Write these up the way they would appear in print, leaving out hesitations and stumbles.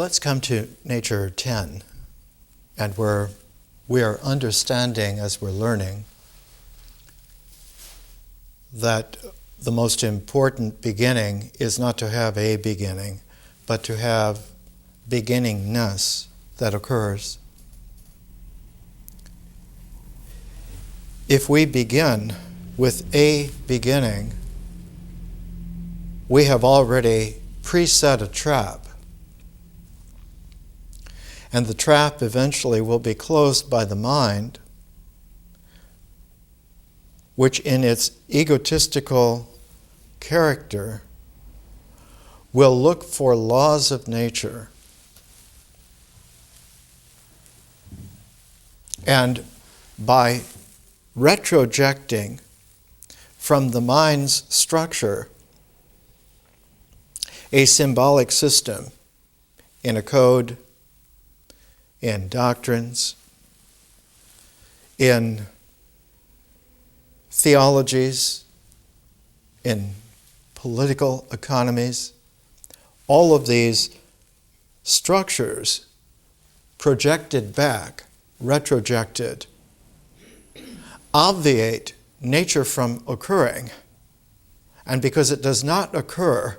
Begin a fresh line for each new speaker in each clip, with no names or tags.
let's come to Nature 10, and where we are understanding as we're learning that the most important beginning is not to have a beginning, but to have beginningness that occurs. If we begin with a beginning, we have already preset a trap. And the trap eventually will be closed by the mind, which in its egotistical character will look for laws of nature. And by retrojecting from the mind's structure a symbolic system in a code, in doctrines, in theologies, in political economies, all of these structures projected back, retrojected, obviate nature from occurring. And because it does not occur,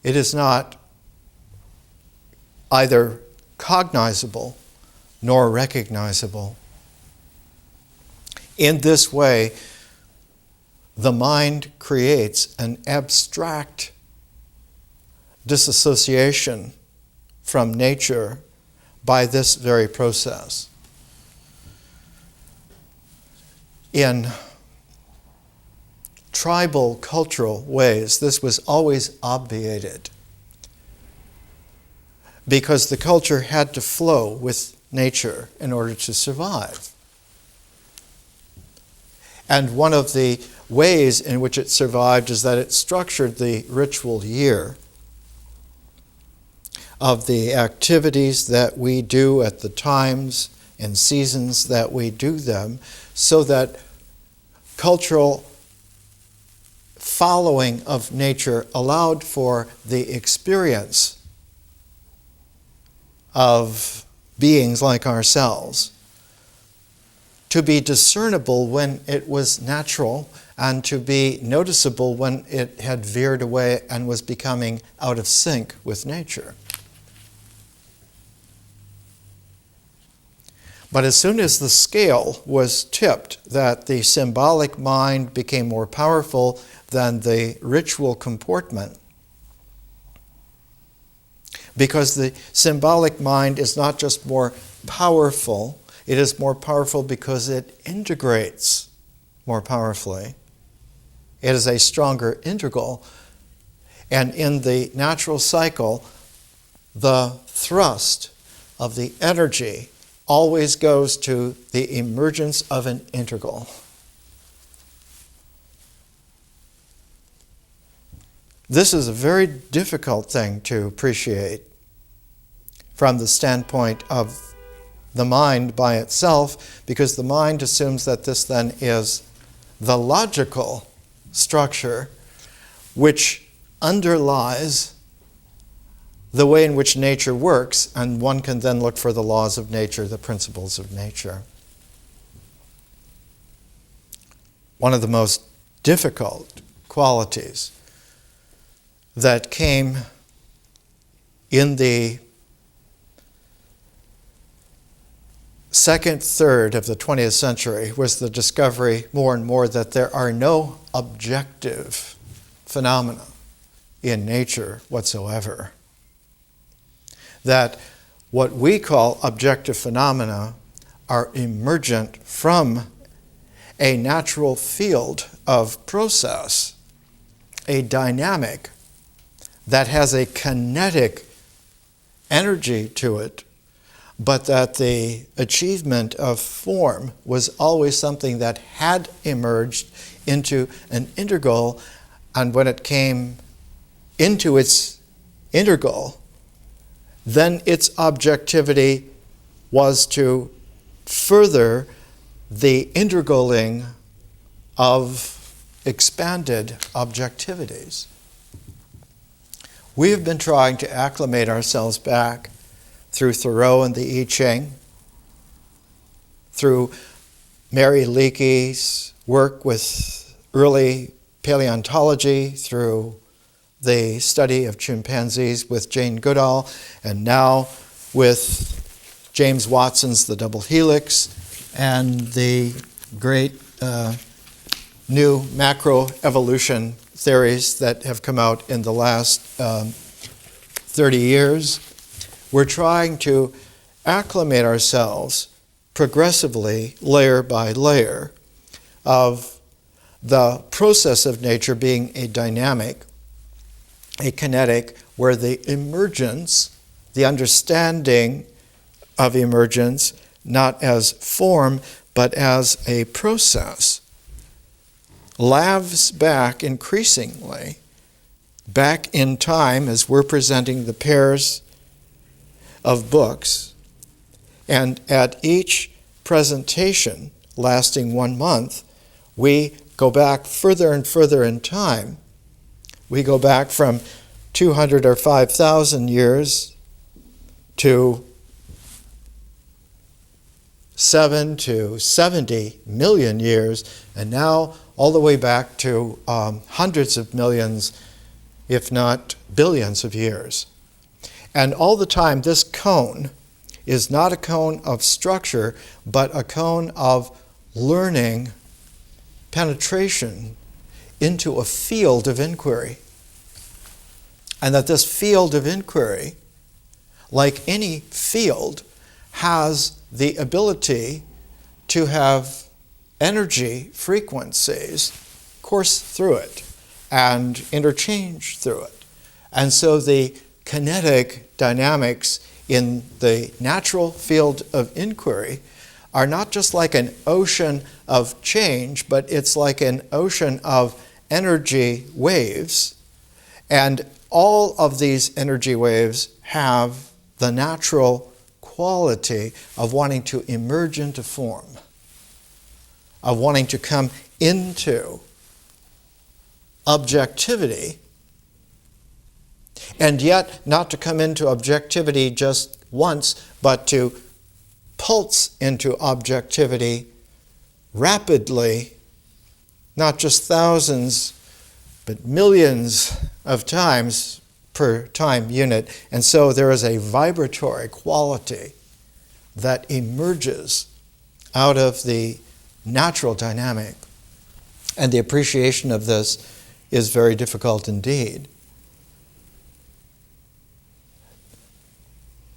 it is not either cognizable nor recognizable. In this way, the mind creates an abstract disassociation from nature by this very process. In tribal cultural ways, this was always obviated because the culture had to flow with nature in order to survive. And one of the ways in which it survived is that it structured the ritual year of the activities that we do at the times and seasons that we do them, so that cultural following of nature allowed for the experience of beings like ourselves to be discernible when it was natural and to be noticeable when it had veered away and was becoming out of sync with nature. But as soon as the scale was tipped, that the symbolic mind became more powerful than the ritual comportment, because the symbolic mind is not just more powerful, it is more powerful because it integrates more powerfully. It is a stronger integral. And in the natural cycle, the thrust of the energy always goes to the emergence of an integral. This is a very difficult thing to appreciate from the standpoint of the mind by itself, because the mind assumes that this then is the logical structure which underlies the way in which nature works, and one can then look for the laws of nature, the principles of nature. One of the most difficult qualities that came in the second third of the 20th century was the discovery more and more that there are no objective phenomena in nature whatsoever. That what we call objective phenomena are emergent from a natural field of process, a dynamic that has a kinetic energy to it, but that the achievement of form was always something that had emerged into an integral, and when it came into its integral, then its objectivity was to further the integraling of expanded objectivities. We have been trying to acclimate ourselves back through Thoreau and the I Ching, through Mary Leakey's work with early paleontology, through the study of chimpanzees with Jane Goodall, and now with James Watson's The Double Helix, and the great new macroevolution theories that have come out in the last 30 years. We're trying to acclimate ourselves progressively, layer by layer, of the process of nature being a dynamic, a kinetic, where the emergence, the understanding of emergence, not as form, but as a process, laves back increasingly, back in time as we're presenting the pairs of books. And at each presentation, lasting 1 month, we go back further and further in time. We go back from 200 or 5,000 years to 7 to 70 million years, and now all the way back to hundreds of millions, if not billions of years. And all the time, this cone is not a cone of structure, but a cone of learning, penetration into a field of inquiry. And that this field of inquiry, like any field, has the ability to have energy frequencies course through it and interchange through it. And so the kinetic dynamics in the natural field of inquiry are not just like an ocean of change, but it's like an ocean of energy waves. And all of these energy waves have the natural quality of wanting to emerge into form, of wanting to come into objectivity, and yet not to come into objectivity just once, but to pulse into objectivity rapidly, not just thousands, but millions of times per time unit. And so there is a vibratory quality that emerges out of the natural dynamic. And the appreciation of this is very difficult indeed.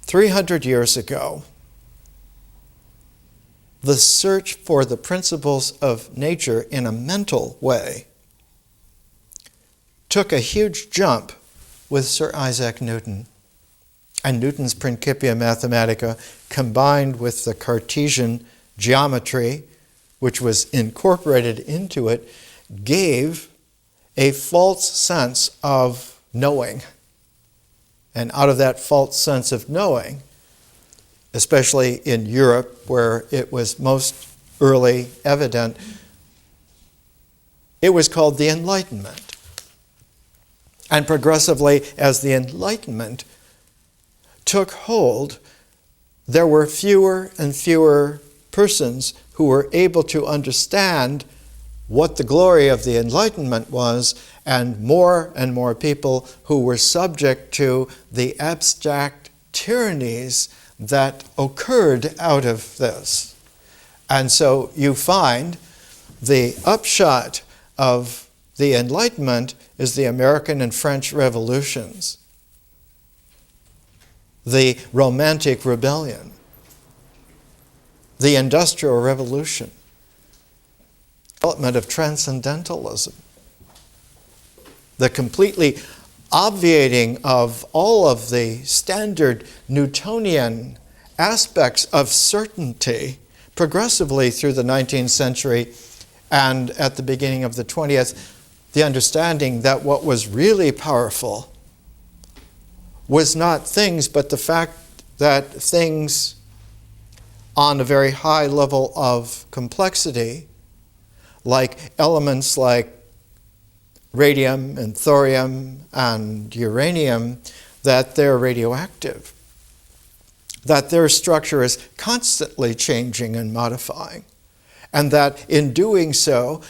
300 years ago, the search for the principles of nature in a mental way took a huge jump with Sir Isaac Newton. And Newton's Principia Mathematica, combined with the Cartesian geometry, which was incorporated into it, gave a false sense of knowing. And out of that false sense of knowing, especially in Europe, where it was most early evident, it was called the Enlightenment. And progressively, as the Enlightenment took hold, there were fewer and fewer persons who were able to understand what the glory of the Enlightenment was, and more people who were subject to the abstract tyrannies that occurred out of this. And so you find the upshot of the Enlightenment is the American and French revolutions, the Romantic Rebellion, the Industrial Revolution, development of transcendentalism, the completely obviating of all of the standard Newtonian aspects of certainty progressively through the 19th century, and at the beginning of the 20th, the understanding that what was really powerful was not things, but the fact that things on a very high level of complexity, like elements like radium and thorium and uranium, that they're radioactive. that their structure is constantly changing and modifying, and that in doing so,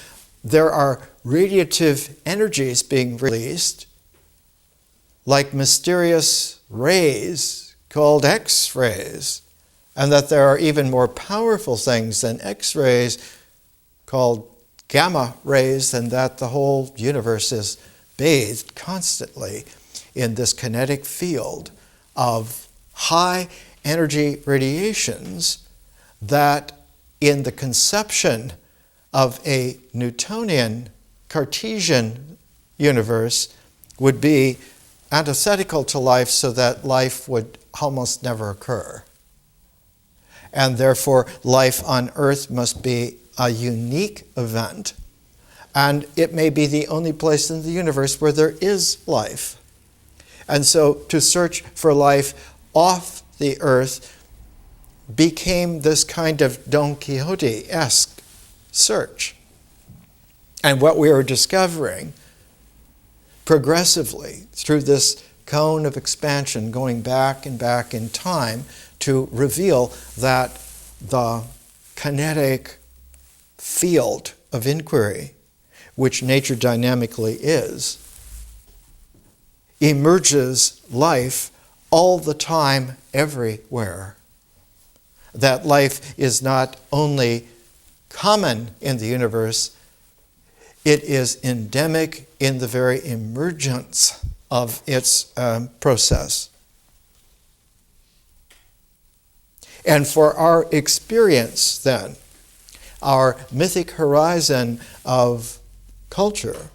there are radiative energies being released, like mysterious rays called X-rays, and that there are even more powerful things than X-rays called gamma rays, and that the whole universe is bathed constantly in this kinetic field of high energy radiations that in the conception of a Newtonian Cartesian universe would be antithetical to life, so that life would almost never occur. And therefore, life on Earth must be a unique event, and it may be the only place in the universe where there is life. And so to search for life off the Earth became this kind of Don Quixote-esque search. And what we are discovering progressively through this cone of expansion, going back and back in time, to reveal that the kinetic field of inquiry, which nature dynamically is, emerges life all the time, everywhere. That life is not only common in the universe, it is endemic in the very emergence of its process. And for our experience then, our mythic horizon of culture,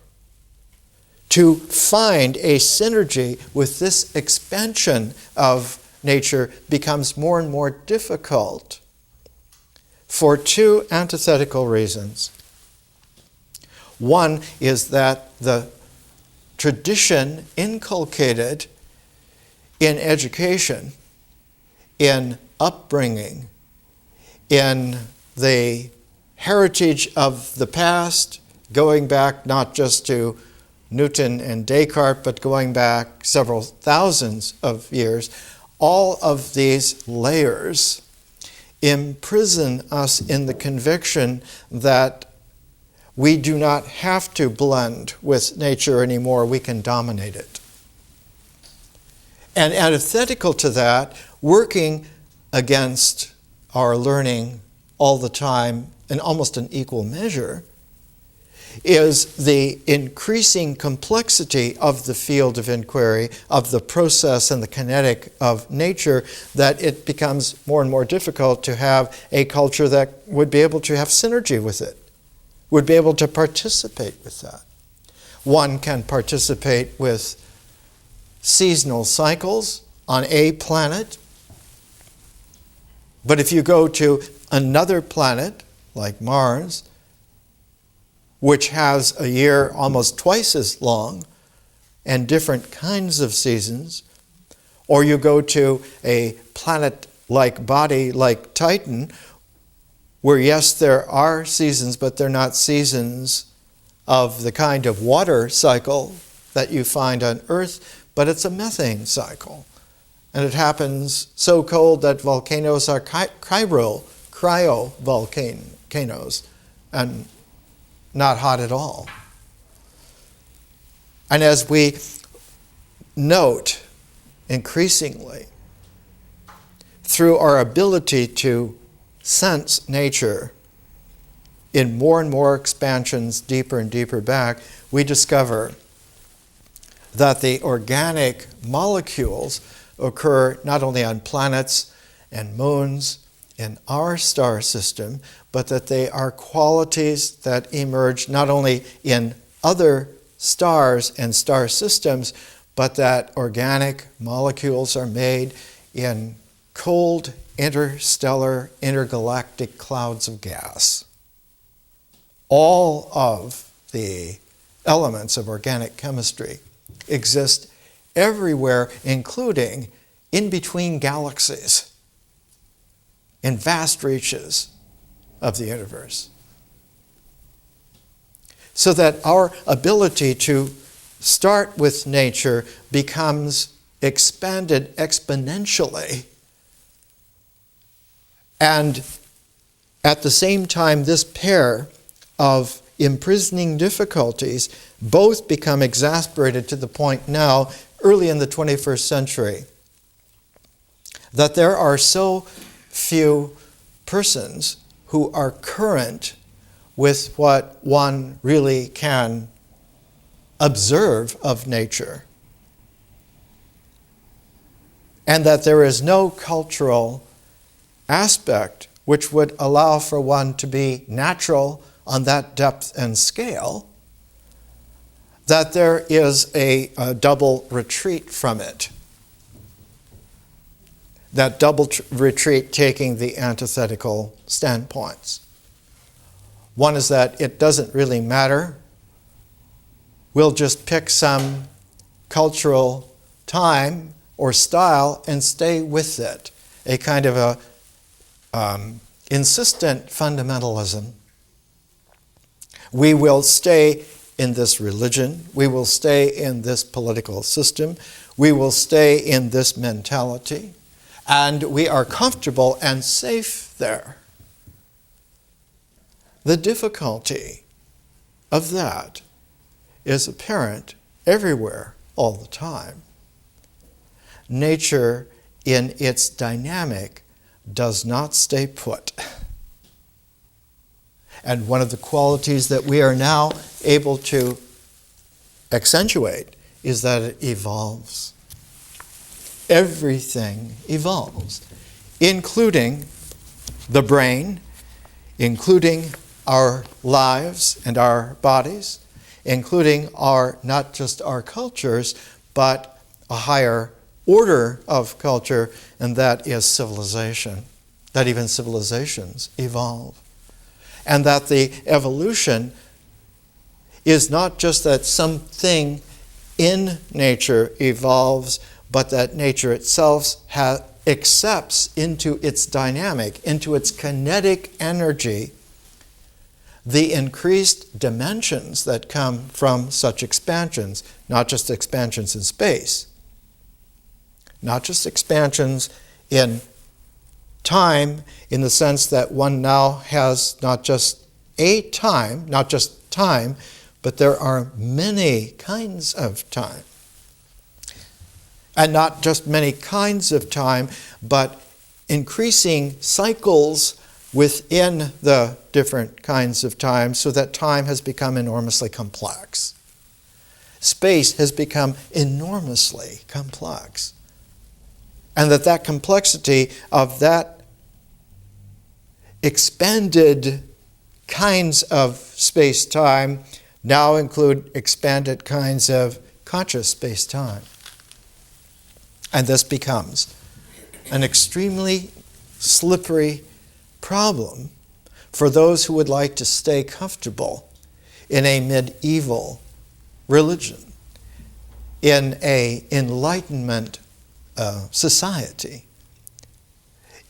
to find a synergy with this expansion of nature becomes more and more difficult for two antithetical reasons. One is that the tradition inculcated in education, in upbringing, in the heritage of the past, going back not just to Newton and Descartes, but going back several thousands of years, all of these layers imprison us in the conviction that we do not have to blend with nature anymore, we can dominate it. And antithetical to that, working against our learning all the time in almost an equal measure, is the increasing complexity of the field of inquiry, of the process and the kinetic of nature, that it becomes more and more difficult to have a culture that would be able to have synergy with it, would be able to participate with that. One can participate with seasonal cycles on a planet, but if you go to another planet, like Mars, which has a year almost twice as long and different kinds of seasons, or you go to a planet-like body like Titan, where yes, there are seasons, but they're not seasons of the kind of water cycle that you find on Earth, but it's a methane cycle. And it happens so cold that volcanoes are cryovolcanoes, and not hot at all. And as we note increasingly through our ability to sense nature in more and more expansions deeper and deeper back, we discover that the organic molecules occur not only on planets and moons in our star system, but that they are qualities that emerge not only in other stars and star systems, but that organic molecules are made in cold, interstellar, intergalactic clouds of gas. All of the elements of organic chemistry exist everywhere, including in between galaxies, in vast reaches of the universe. So that our ability to start with nature becomes expanded exponentially And at the same time, this pair of imprisoning difficulties both become exasperated to the point now, early in the 21st century, that there are so few persons who are current with what one really can observe of nature, and that there is no cultural aspect which would allow for one to be natural on that depth and scale, that there is a double retreat from it. That double retreat taking the antithetical standpoints. One is that it doesn't really matter. We'll just pick some cultural time or style and stay with it. A kind of a insistent fundamentalism. We will stay in this religion. We will stay in this political system. We will stay in this mentality. And we are comfortable and safe there. The difficulty of that is apparent everywhere all the time. Nature, in its dynamic, does not stay put. And one of the qualities that we are now able to accentuate is that it evolves. Everything evolves, including the brain, including our lives and our bodies, including not just our cultures, but a higher order of culture, and that is civilization, that even civilizations evolve. And that the evolution is not just that something in nature evolves, but that nature itself accepts into its dynamic, into its kinetic energy, the increased dimensions that come from such expansions, not just expansions in space, not just expansions in time, in the sense that one now has not just time, but there are many kinds of time. And not just many kinds of time, but increasing cycles within the different kinds of time, so that time has become enormously complex. Space has become enormously complex. And that complexity of that expanded kinds of space-time now include expanded kinds of conscious space-time. And this becomes an extremely slippery problem for those who would like to stay comfortable in a medieval religion, in an Enlightenment society,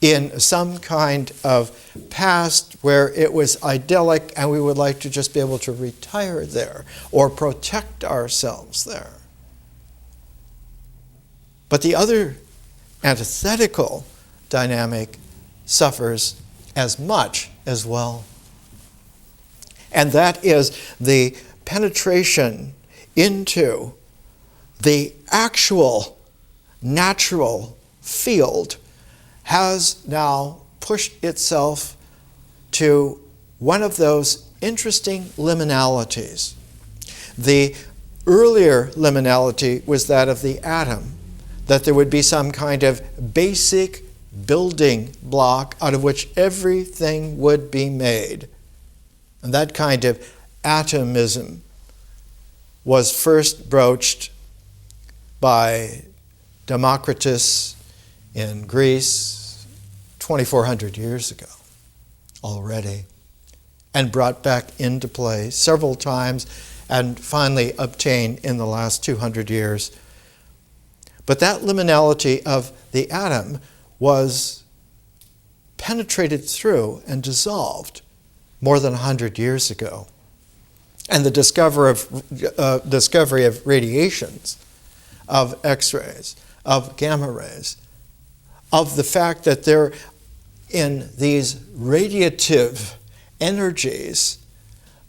in some kind of past where it was idyllic and we would like to just be able to retire there or protect ourselves there. But the other antithetical dynamic suffers as much as well. And that is the penetration into the actual natural field has now pushed itself to one of those interesting liminalities. The earlier liminality was that of the atom, that there would be some kind of basic building block out of which everything would be made. And that kind of atomism was first broached by Democritus in Greece 2,400 years ago already, and brought back into play several times and finally obtained in the last 200 years. But that liminality of the atom was penetrated through and dissolved more than 100 years ago. And the discovery of radiations, of X-rays, of gamma rays, of the fact that there in these radiative energies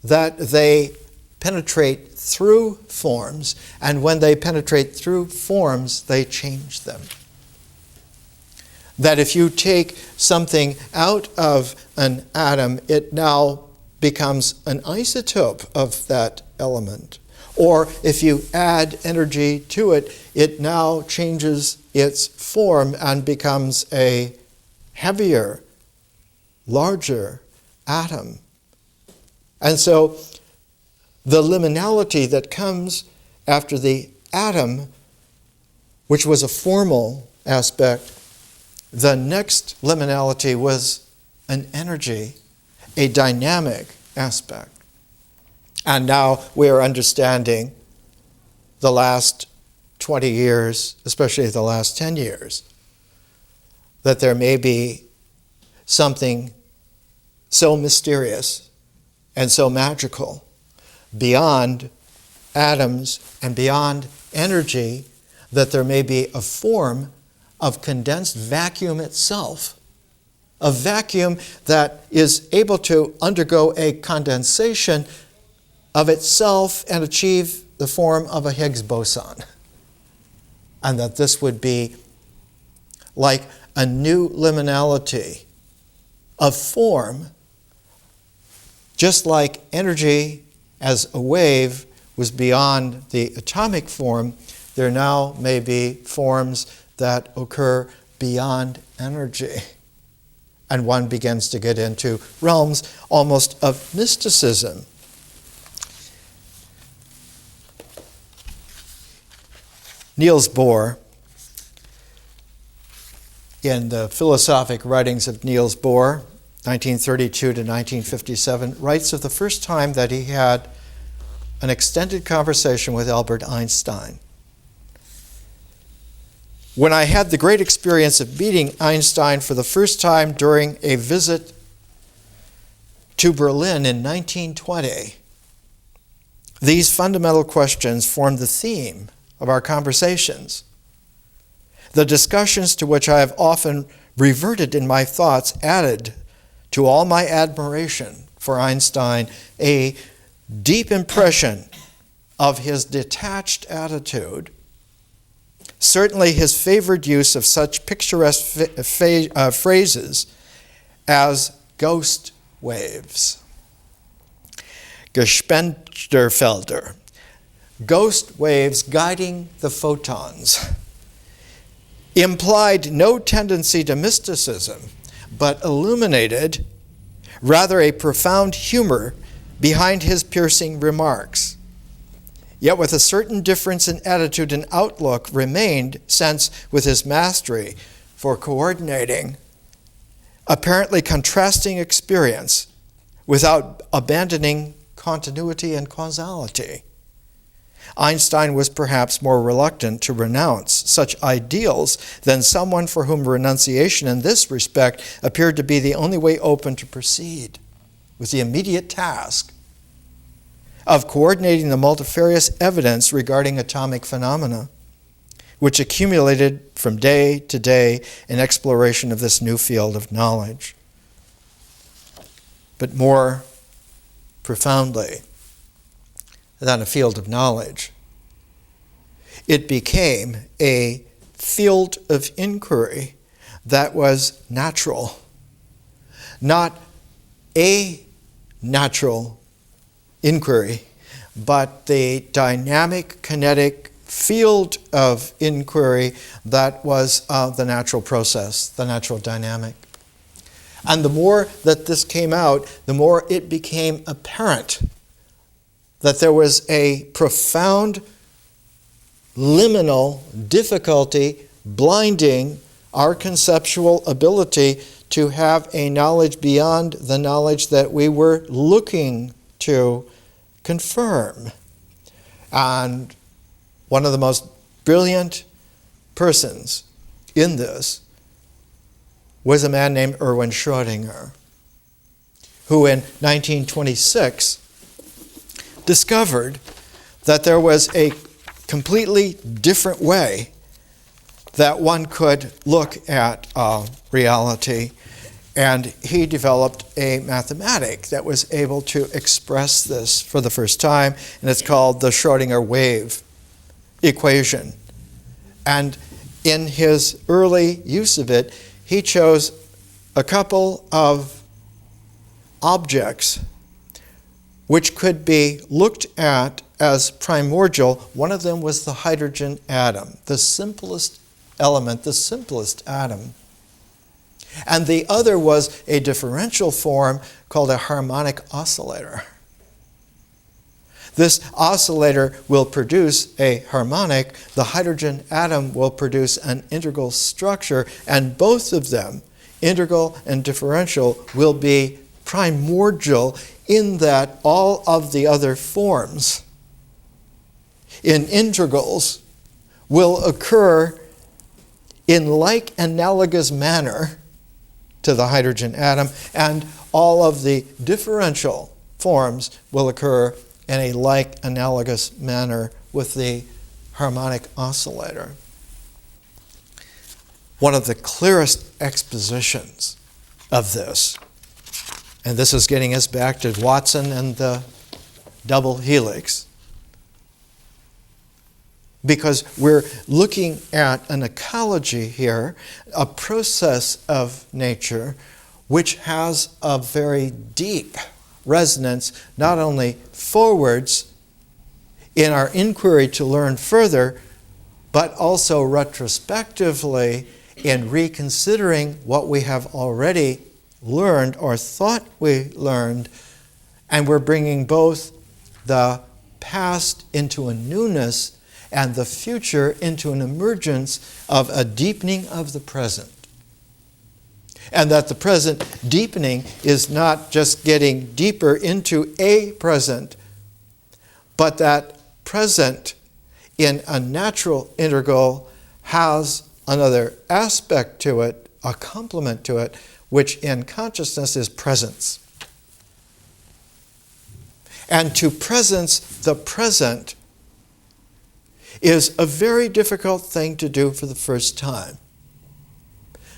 that they penetrate through forms, and when they penetrate through forms, they change them. That if you take something out of an atom, it now becomes an isotope of that element. Or if you add energy to it, it now changes its form and becomes a heavier, larger atom. And so the liminality that comes after the atom, which was a formal aspect, the next liminality was an energy, a dynamic aspect. And now we are understanding the last 20 years, especially the last 10 years, that there may be something so mysterious and so magical beyond atoms and beyond energy that there may be a form of condensed vacuum itself, a vacuum that is able to undergo a condensation of itself and achieve the form of a Higgs boson. And that this would be like a new liminality of form, just like energy as a wave was beyond the atomic form, there now may be forms that occur beyond energy. And one begins to get into realms almost of mysticism. Niels Bohr, in the philosophic writings of Niels Bohr, 1932 to 1957, writes of the first time that he had an extended conversation with Albert Einstein. When I had the great experience of meeting Einstein for the first time during a visit to Berlin in 1920, these fundamental questions formed the theme of our conversations. The discussions to which I have often reverted in my thoughts added to all my admiration for Einstein a deep impression of his detached attitude. Certainly his favored use of such picturesque phrases as ghost waves, Gespensterfelder, ghost waves guiding the photons, implied no tendency to mysticism, but illuminated rather a profound humor behind his piercing remarks. Yet with a certain difference in attitude and outlook remained, since with his mastery for coordinating apparently contrasting experience without abandoning continuity and causality. Einstein was perhaps more reluctant to renounce such ideals than someone for whom renunciation in this respect appeared to be the only way open to proceed with the immediate task of coordinating the multifarious evidence regarding atomic phenomena, which accumulated from day to day in exploration of this new field of knowledge. But more profoundly than a field of knowledge, it became a field of inquiry that was natural, not a natural inquiry, but the dynamic, kinetic field of inquiry that was the natural process, the natural dynamic. And the more that this came out, the more it became apparent that there was a profound liminal difficulty blinding our conceptual ability to have a knowledge beyond the knowledge that we were looking to confirm. And one of the most brilliant persons in this was a man named Erwin Schrodinger, who in 1926 discovered that there was a completely different way that one could look at reality. And he developed a mathematic that was able to express this for the first time, and it's called the Schrodinger wave equation. And in his early use of it, he chose a couple of objects which could be looked at as primordial. One of them was the hydrogen atom, the simplest element, the simplest atom. And the other was a differential form called a harmonic oscillator. This oscillator will produce a harmonic. The hydrogen atom will produce an integral structure, and both of them, integral and differential, will be primordial in that all of the other forms in integrals will occur in like analogous manner to the hydrogen atom, and all of the differential forms will occur in a like analogous manner with the harmonic oscillator. One of the clearest expositions of this, and this is getting us back to Watson and the double helix, because we're looking at an ecology here, a process of nature which has a very deep resonance, not only forwards in our inquiry to learn further, but also retrospectively in reconsidering what we have already learned or thought we learned, and we're bringing both the past into a newness and the future into an emergence of a deepening of the present. And that the present deepening is not just getting deeper into a present, but that present in a natural integral has another aspect to it, a complement to it, which in consciousness is presence. And to presence the present is a very difficult thing to do for the first time.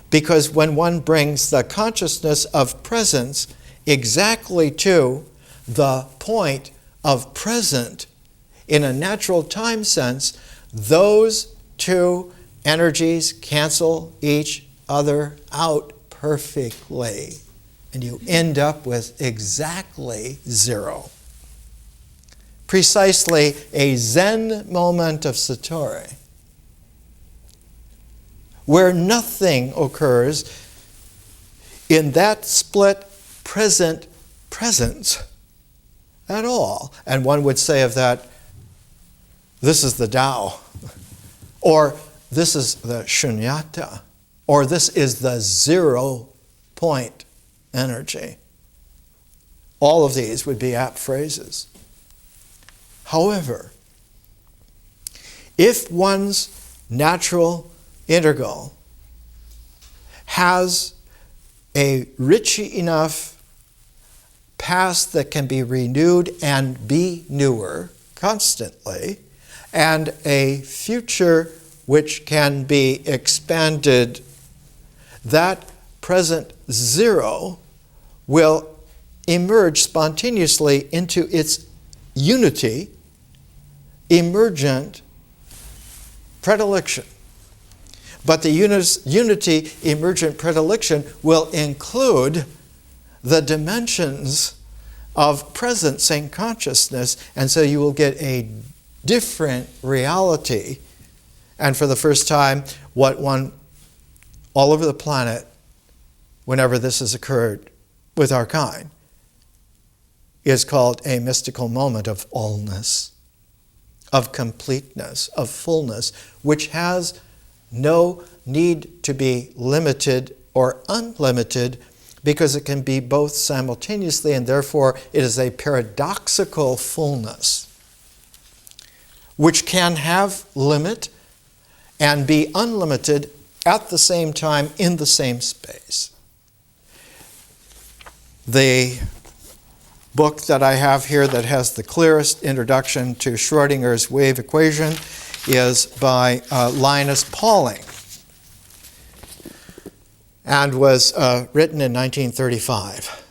Because when one brings the consciousness of presence exactly to the point of present in a natural time sense, those two energies cancel each other out perfectly. And you end up with exactly zero. Precisely a Zen moment of Satori, where nothing occurs in that split present presence at all. And one would say of that, this is the Tao, or this is the Shunyata, or this is the 0 point energy. All of these would be apt phrases. However, if one's natural integral has a rich enough past that can be renewed and be newer constantly, and a future which can be expanded, that present 0 will emerge spontaneously into its unity, emergent predilection. But the unity emergent predilection will include the dimensions of presence and consciousness, and so you will get a different reality. And for the first time, what one all over the planet, whenever this has occurred with our kind, is called a mystical moment of allness, of completeness, of fullness, which has no need to be limited or unlimited, because it can be both simultaneously, and therefore it is a paradoxical fullness, which can have limit and be unlimited at the same time in the same space. The book that I have here that has the clearest introduction to Schrodinger's wave equation is by Linus Pauling. and was written in 1935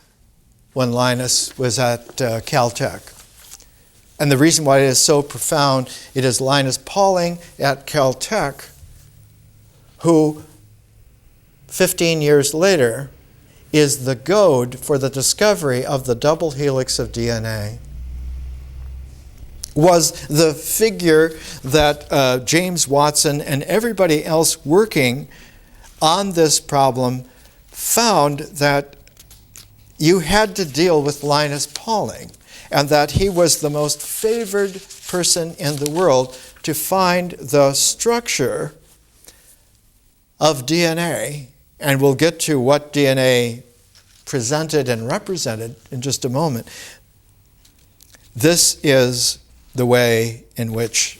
when Linus was at Caltech. And the reason why it is so profound, it is Linus Pauling at Caltech who 15 years later is the goad for the discovery of the double helix of DNA. Was the figure that James Watson and everybody else working on this problem found that you had to deal with Linus Pauling, and that he was the most favored person in the world to find the structure of DNA. And we'll get to what DNA presented and represented in just a moment. This is the way in which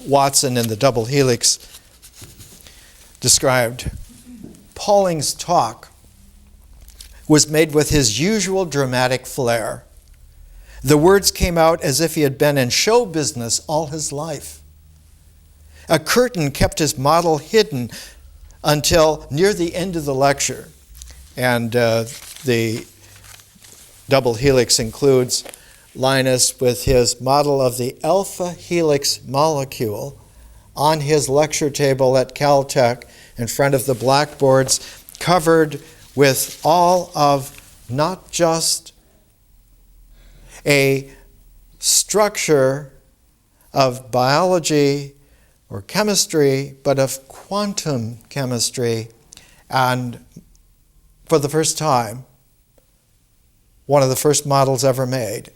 Watson in the double helix described Pauling's talk was made with his usual dramatic flair. The words came out as if he had been in show business all his life. A curtain kept his model hidden until near the end of the lecture. And the double helix includes Linus with his model of the alpha helix molecule on his lecture table at Caltech in front of the blackboards, covered with all of not just a structure of biology or chemistry, but of quantum chemistry. And for the first time, one of the first models ever made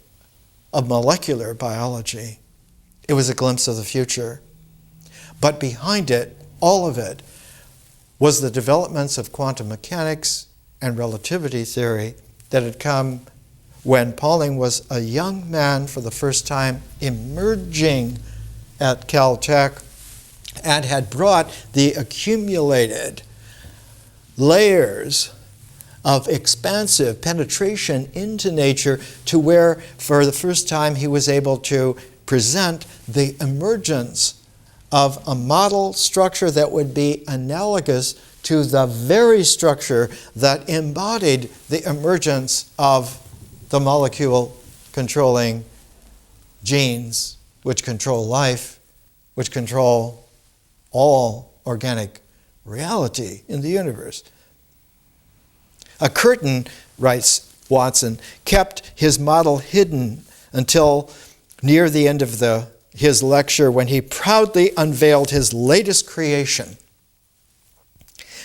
of molecular biology. It was a glimpse of the future. But behind it, all of it, was the developments of quantum mechanics and relativity theory that had come when Pauling was a young man for the first time emerging at Caltech and had brought the accumulated layers of expansive penetration into nature to where, for the first time, he was able to present the emergence of a model structure that would be analogous to the very structure that embodied the emergence of the molecule controlling genes, which control life, which control all organic reality in the universe. A curtain, writes Watson, kept his model hidden until near the end of his lecture, when he proudly unveiled his latest creation.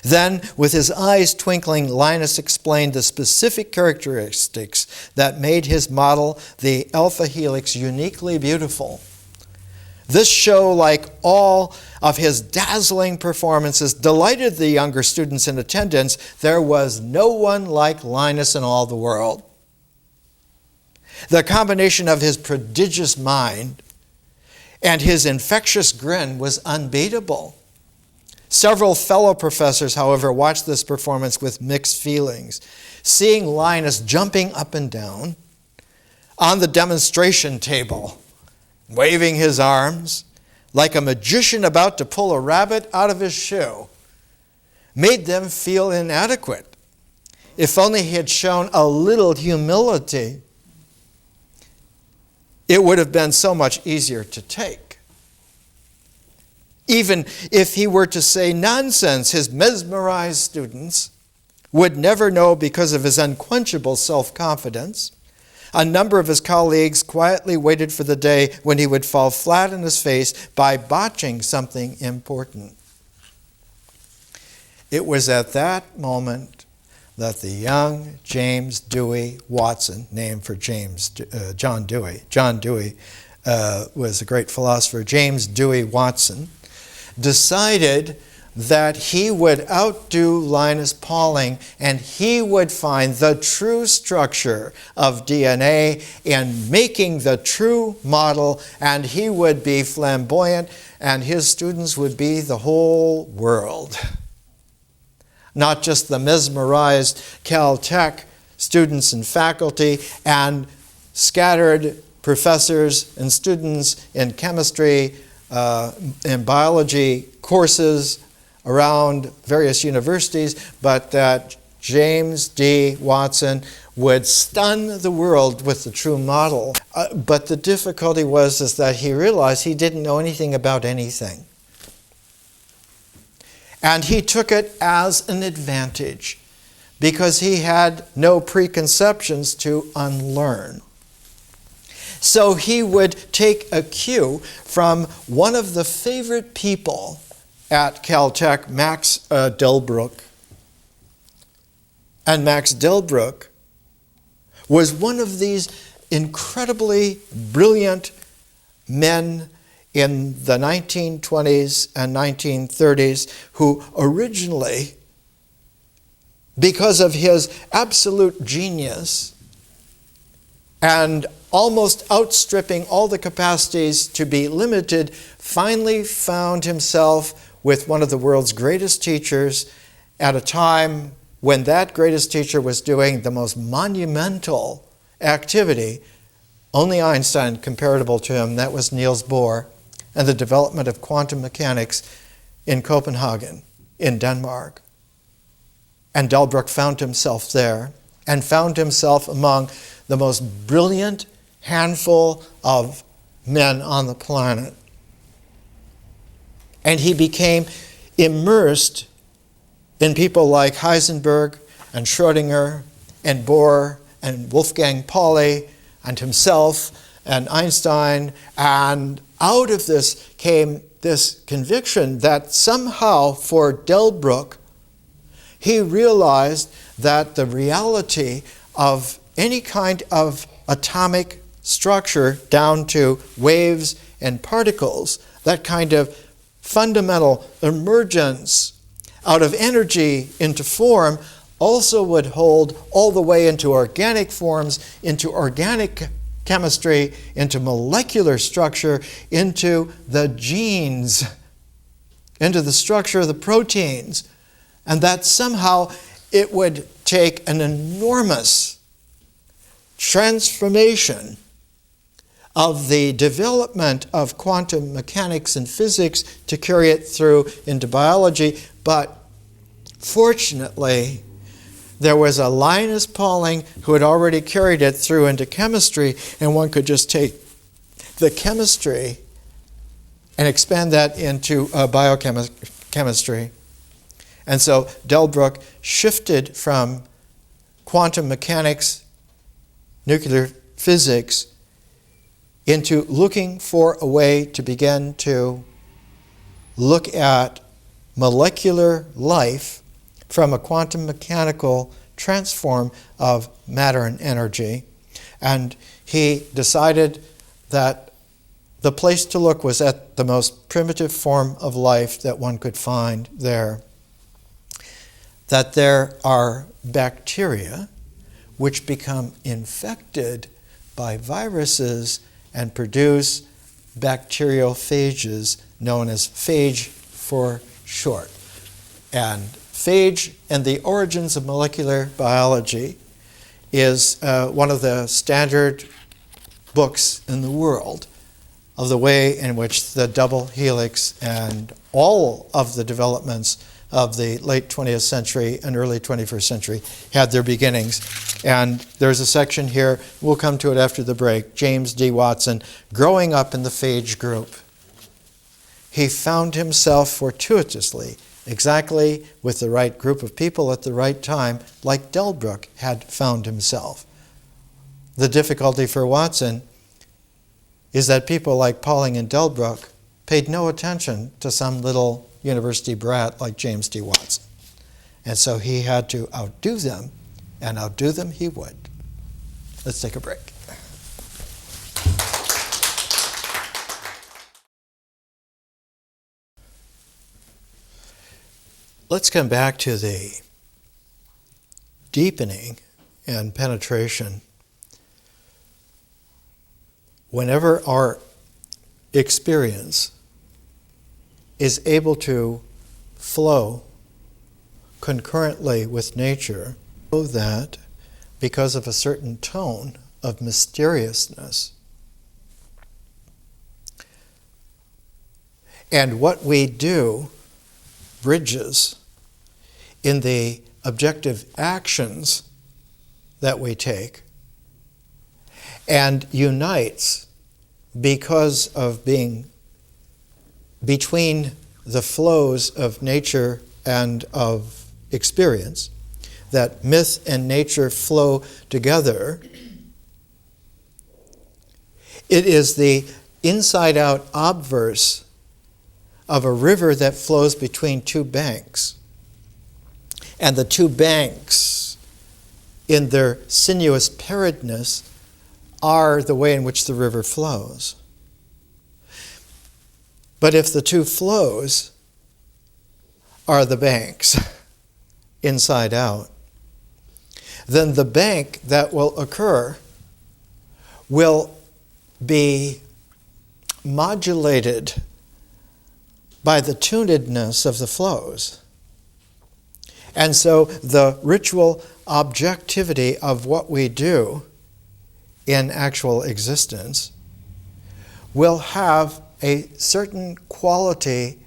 Then, with his eyes twinkling, Linus explained the specific characteristics that made his model, the alpha helix, uniquely beautiful. This show, like all of his dazzling performances, delighted the younger students in attendance. There was no one like Linus in all the world. The combination of his prodigious mind and his infectious grin was unbeatable. Several fellow professors, however, watched this performance with mixed feelings. Seeing Linus jumping up and down on the demonstration table, waving his arms like a magician about to pull a rabbit out of his shoe, made them feel inadequate. If only he had shown a little humility, it would have been so much easier to take. Even if he were to say nonsense, his mesmerized students would never know because of his unquenchable self-confidence. A number of his colleagues quietly waited for the day when he would fall flat on his face by botching something important. It was at that moment that the young James Dewey Watson, named for John Dewey was a great philosopher, James Dewey Watson, decided that he would outdo Linus Pauling and he would find the true structure of DNA in making the true model, and he would be flamboyant and his students would be the whole world. Not just the mesmerized Caltech students and faculty and scattered professors and students in chemistry and biology courses around various universities, but that James D. Watson would stun the world with the true model. But the difficulty was that he realized he didn't know anything about anything. And he took it as an advantage because he had no preconceptions to unlearn. So he would take a cue from one of the favorite people at Caltech, Max Delbruck. And Max Delbruck was one of these incredibly brilliant men in the 1920s and 1930s who originally, because of his absolute genius and almost outstripping all the capacities to be limited, finally found himself with one of the world's greatest teachers at a time when that greatest teacher was doing the most monumental activity, only Einstein comparable to him, that was Niels Bohr, and the development of quantum mechanics in Copenhagen, in Denmark. And Delbruck found himself there, and found himself among the most brilliant handful of men on the planet. And he became immersed in people like Heisenberg and Schrodinger and Bohr and Wolfgang Pauli and himself and Einstein. And out of this came this conviction that somehow for Delbruck, he realized that the reality of any kind of atomic structure down to waves and particles, that kind of fundamental emergence out of energy into form, also would hold all the way into organic forms, into organic chemistry, into molecular structure, into the genes, into the structure of the proteins, and that somehow it would take an enormous transformation of the development of quantum mechanics and physics to carry it through into biology. But fortunately, there was a Linus Pauling who had already carried it through into chemistry, and one could just take the chemistry and expand that into biochemistry. And so Delbruck shifted from quantum mechanics, nuclear physics, into looking for a way to begin to look at molecular life from a quantum mechanical transform of matter and energy. And he decided that the place to look was at the most primitive form of life that one could find there. That there are bacteria which become infected by viruses and produce bacteriophages, known as phage for short. And phage and the origins of molecular biology is one of the standard books in the world of the way in which the double helix and all of the developments of the late 20th century and early 21st century had their beginnings. And there's a section here, we'll come to it after the break, James D. Watson, growing up in the phage group. He found himself fortuitously exactly with the right group of people at the right time, like Delbruck had found himself. The difficulty for Watson is that people like Pauling and Delbruck paid no attention to some little university brat like James D. Watson. And so he had to outdo them, and outdo them he would. Let's take a break. Let's come back to the deepening and penetration. Whenever our experience is able to flow concurrently with nature, so that because of a certain tone of mysteriousness, and what we do bridges in the objective actions that we take, and unites because of being between the flows of nature and of experience, that myth and nature flow together. It is the inside-out obverse of a river that flows between two banks. And the two banks, in their sinuous pairedness, are the way in which the river flows. But if the two flows are the banks, inside out, then the bank that will occur will be modulated by the tunedness of the flows. And so the ritual objectivity of what we do in actual existence will have a certain quality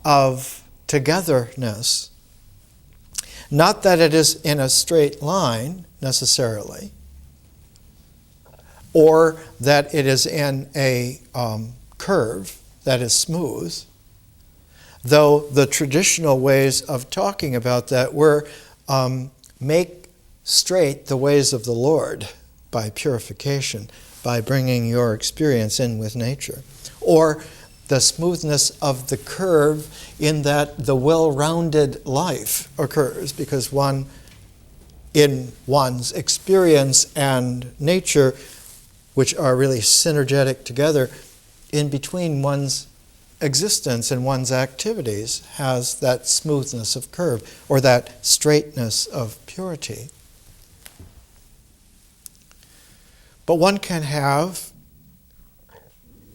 of togetherness. Not that it is in a straight line necessarily, or that it is in a curve that is smooth, though the traditional ways of talking about that were make straight the ways of the Lord by purification, by bringing your experience in with nature, or the smoothness of the curve in that the well-rounded life occurs because one, in one's experience and nature, which are really synergetic together, in between one's existence and one's activities has that smoothness of curve or that straightness of purity. But one can have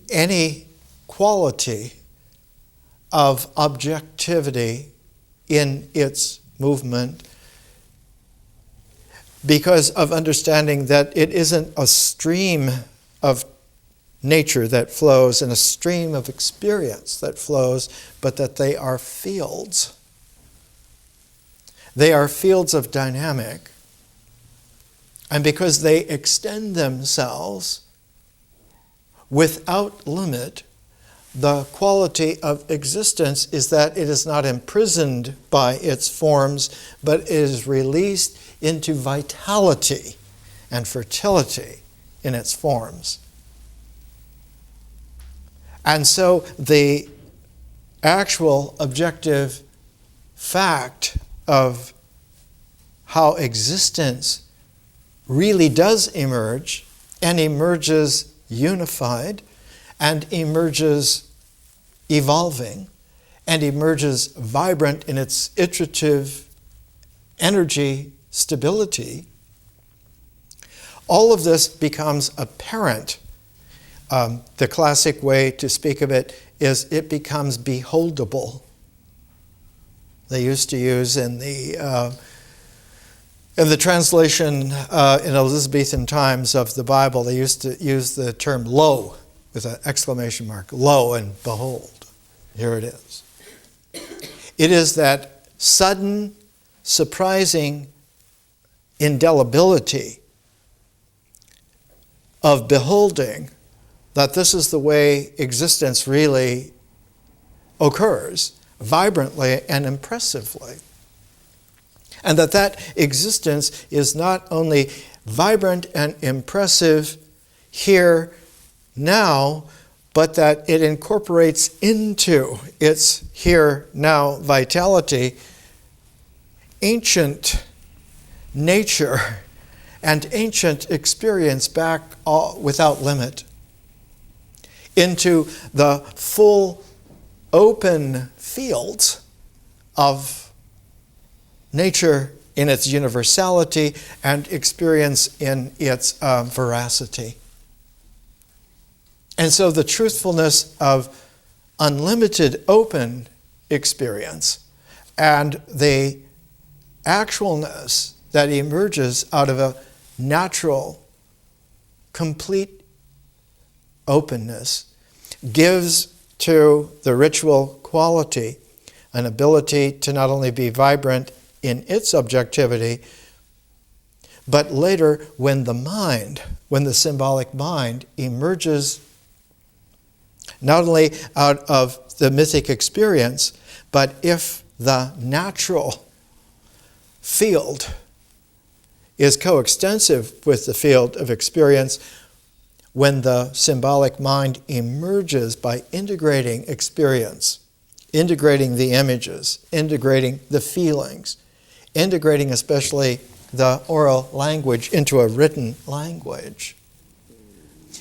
any quality of objectivity in its movement because of understanding that it isn't a stream of nature that flows and a stream of experience that flows, but that they are fields. They are fields of dynamic. And because they extend themselves without limit, the quality of existence is that it is not imprisoned by its forms, but is released into vitality and fertility in its forms. And so the actual objective fact of how existence really does emerge, and emerges unified, and emerges evolving, and emerges vibrant in its iterative energy stability, all of this becomes apparent. The classic way to speak of it is it becomes beholdable. They used to use in the translation in Elizabethan times of the Bible, they used to use the term lo with an exclamation mark. Lo and behold. Here it is. It is that sudden, surprising indelibility of beholding that this is the way existence really occurs, vibrantly and impressively. And that existence is not only vibrant and impressive here, now, but that it incorporates into its here, now vitality ancient nature and ancient experience back without limit into the full open fields of nature in its universality and experience in its veracity. And so the truthfulness of unlimited open experience and the actualness that emerges out of a natural, complete openness gives to the ritual quality an ability to not only be vibrant in its objectivity, but later when the symbolic mind emerges not only out of the mythic experience, but if the natural field is coextensive with the field of experience, when the symbolic mind emerges by integrating experience, integrating the images, integrating the feelings, integrating especially the oral language into a written language,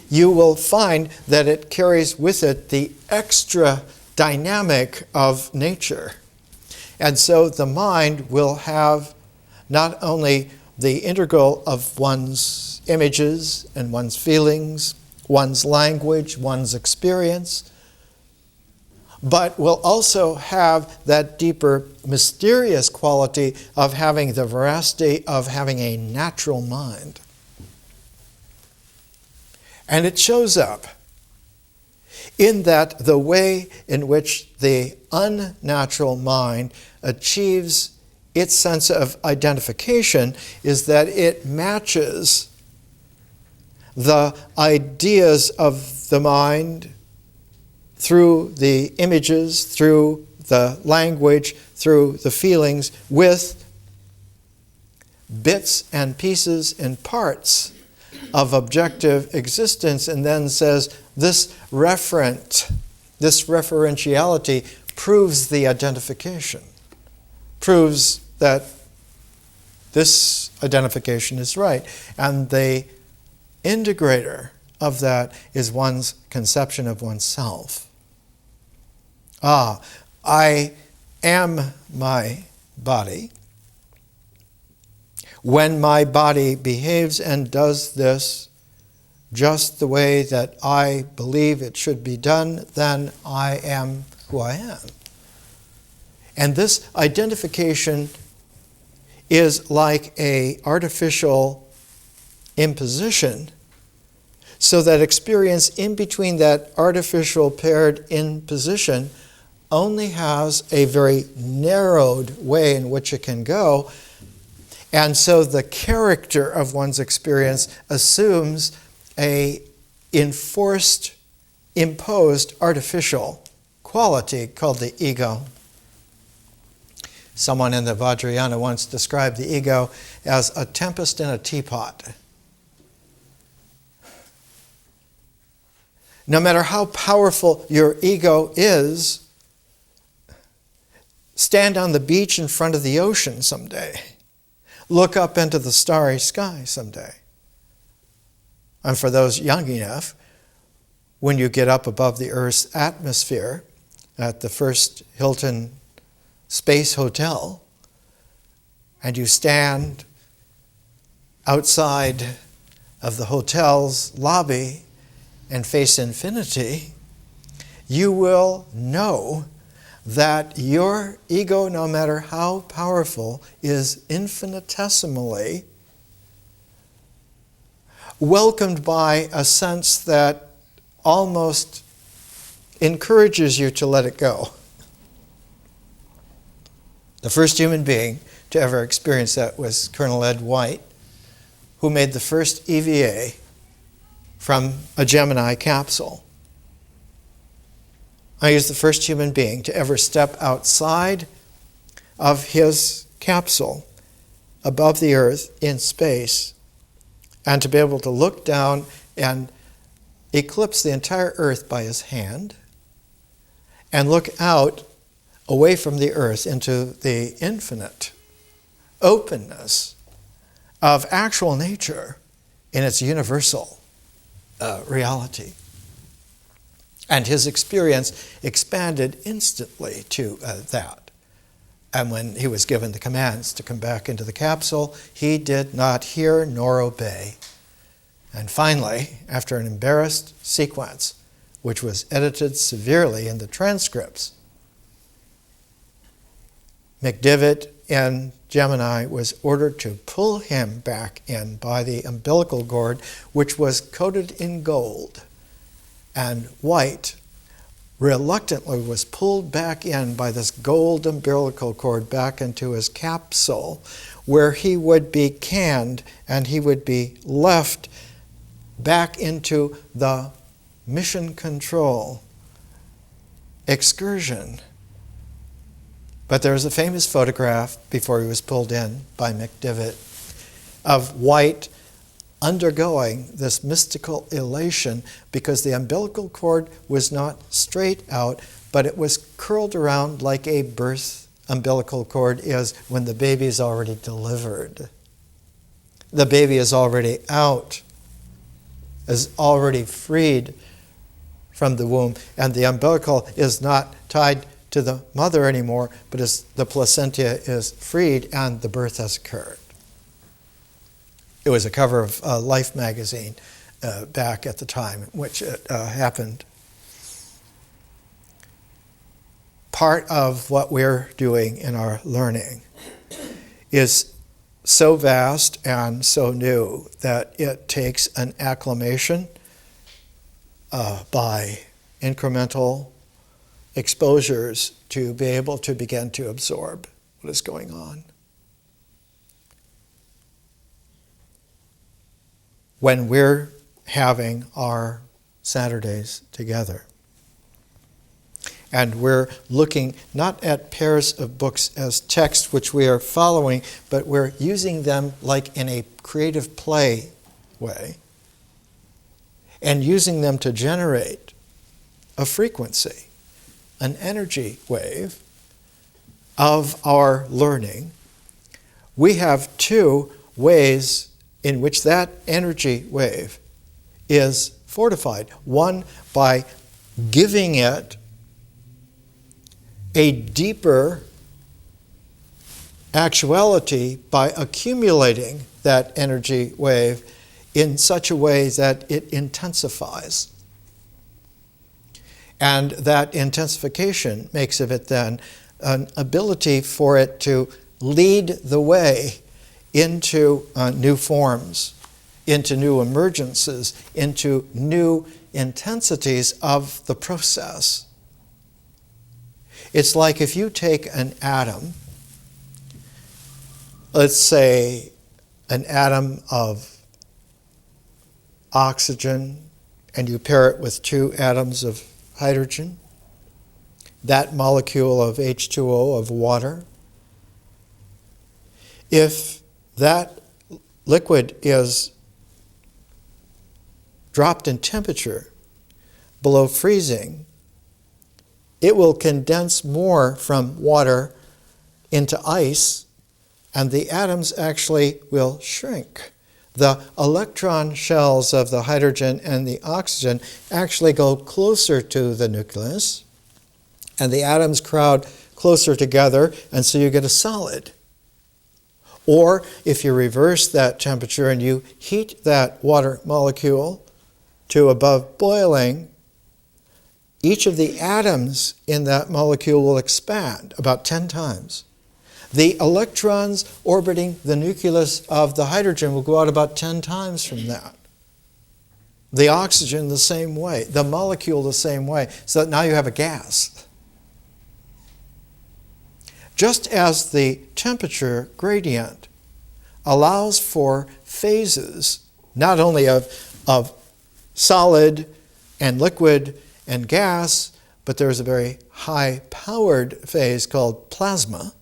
you will find that it carries with it the extra dynamic of nature. And so the mind will have not only the integral of one's images and one's feelings, one's language, one's experience, but will also have that deeper mysterious quality of having the veracity of having a natural mind. And it shows up in that the way in which the unnatural mind achieves its sense of identification is that it matches the ideas of the mind through the images, through the language, through the feelings, with bits and pieces and parts of objective existence, and then says this referentiality proves the identification, proves that this identification is right. And the integrator of that is one's conception of oneself. I am my body. When my body behaves and does this just the way that I believe it should be done, then I am who I am. And this identification is like an artificial imposition, so that experience in between that artificial paired imposition only has a very narrowed way in which it can go. And so the character of one's experience assumes a enforced, imposed, artificial quality called the ego. Someone in the Vajrayana once described the ego as a tempest in a teapot. No matter how powerful your ego is, stand on the beach in front of the ocean someday. Look up into the starry sky someday. And for those young enough, when you get up above the Earth's atmosphere at the first Hilton Space Hotel, and you stand outside of the hotel's lobby and face infinity, you will know that your ego, no matter how powerful, is infinitesimally welcomed by a sense that almost encourages you to let it go. The first human being to ever experience that was Colonel Ed White, who made the first EVA from a Gemini capsule. He was the first human being to ever step outside of his capsule above the Earth in space, and to be able to look down and eclipse the entire Earth by his hand and look out away from the Earth into the infinite openness of actual nature in its universal reality. And his experience expanded instantly to that. And when he was given the commands to come back into the capsule, he did not hear nor obey. And finally, after an embarrassed sequence, which was edited severely in the transcripts, McDivitt in Gemini was ordered to pull him back in by the umbilical cord, which was coated in gold. And White reluctantly was pulled back in by this gold umbilical cord back into his capsule, where he would be canned and he would be left back into the mission control excursion. But there's a famous photograph before he was pulled in by McDivitt of White undergoing this mystical elation because the umbilical cord was not straight out, but it was curled around like a birth umbilical cord is when the baby is already delivered. The baby is already out, is already freed from the womb, and the umbilical is not tied to the mother anymore, but as the placenta is freed and the birth has occurred. It was a cover of Life magazine back at the time in which it happened. Part of what we're doing in our learning is so vast and so new that it takes an acclimation by incremental exposures to be able to begin to absorb what is going on. When we're having our Saturdays together, and we're looking not at pairs of books as text which we are following, but we're using them like in a creative play way, and using them to generate a frequency, an energy wave of our learning. We have two ways in which that energy wave is fortified. One, by giving it a deeper actuality by accumulating that energy wave in such a way that it intensifies. And that intensification makes of it then an ability for it to lead the way into new forms, into new emergences, into new intensities of the process. It's like if you take an atom, let's say an atom of oxygen, and you pair it with two atoms of hydrogen, that molecule of H2O, of water. If that liquid is dropped in temperature below freezing, it will condense more from water into ice, and the atoms actually will shrink. The electron shells of the hydrogen and the oxygen actually go closer to the nucleus, and the atoms crowd closer together, and so you get a solid. Or if you reverse that temperature and you heat that water molecule to above boiling, each of the atoms in that molecule will expand about 10 times. The electrons orbiting the nucleus of the hydrogen will go out about 10 times from that. The oxygen the same way, the molecule the same way, so that now you have a gas. Just as the temperature gradient allows for phases, not only of solid and liquid and gas, but there's a very high-powered phase called plasma.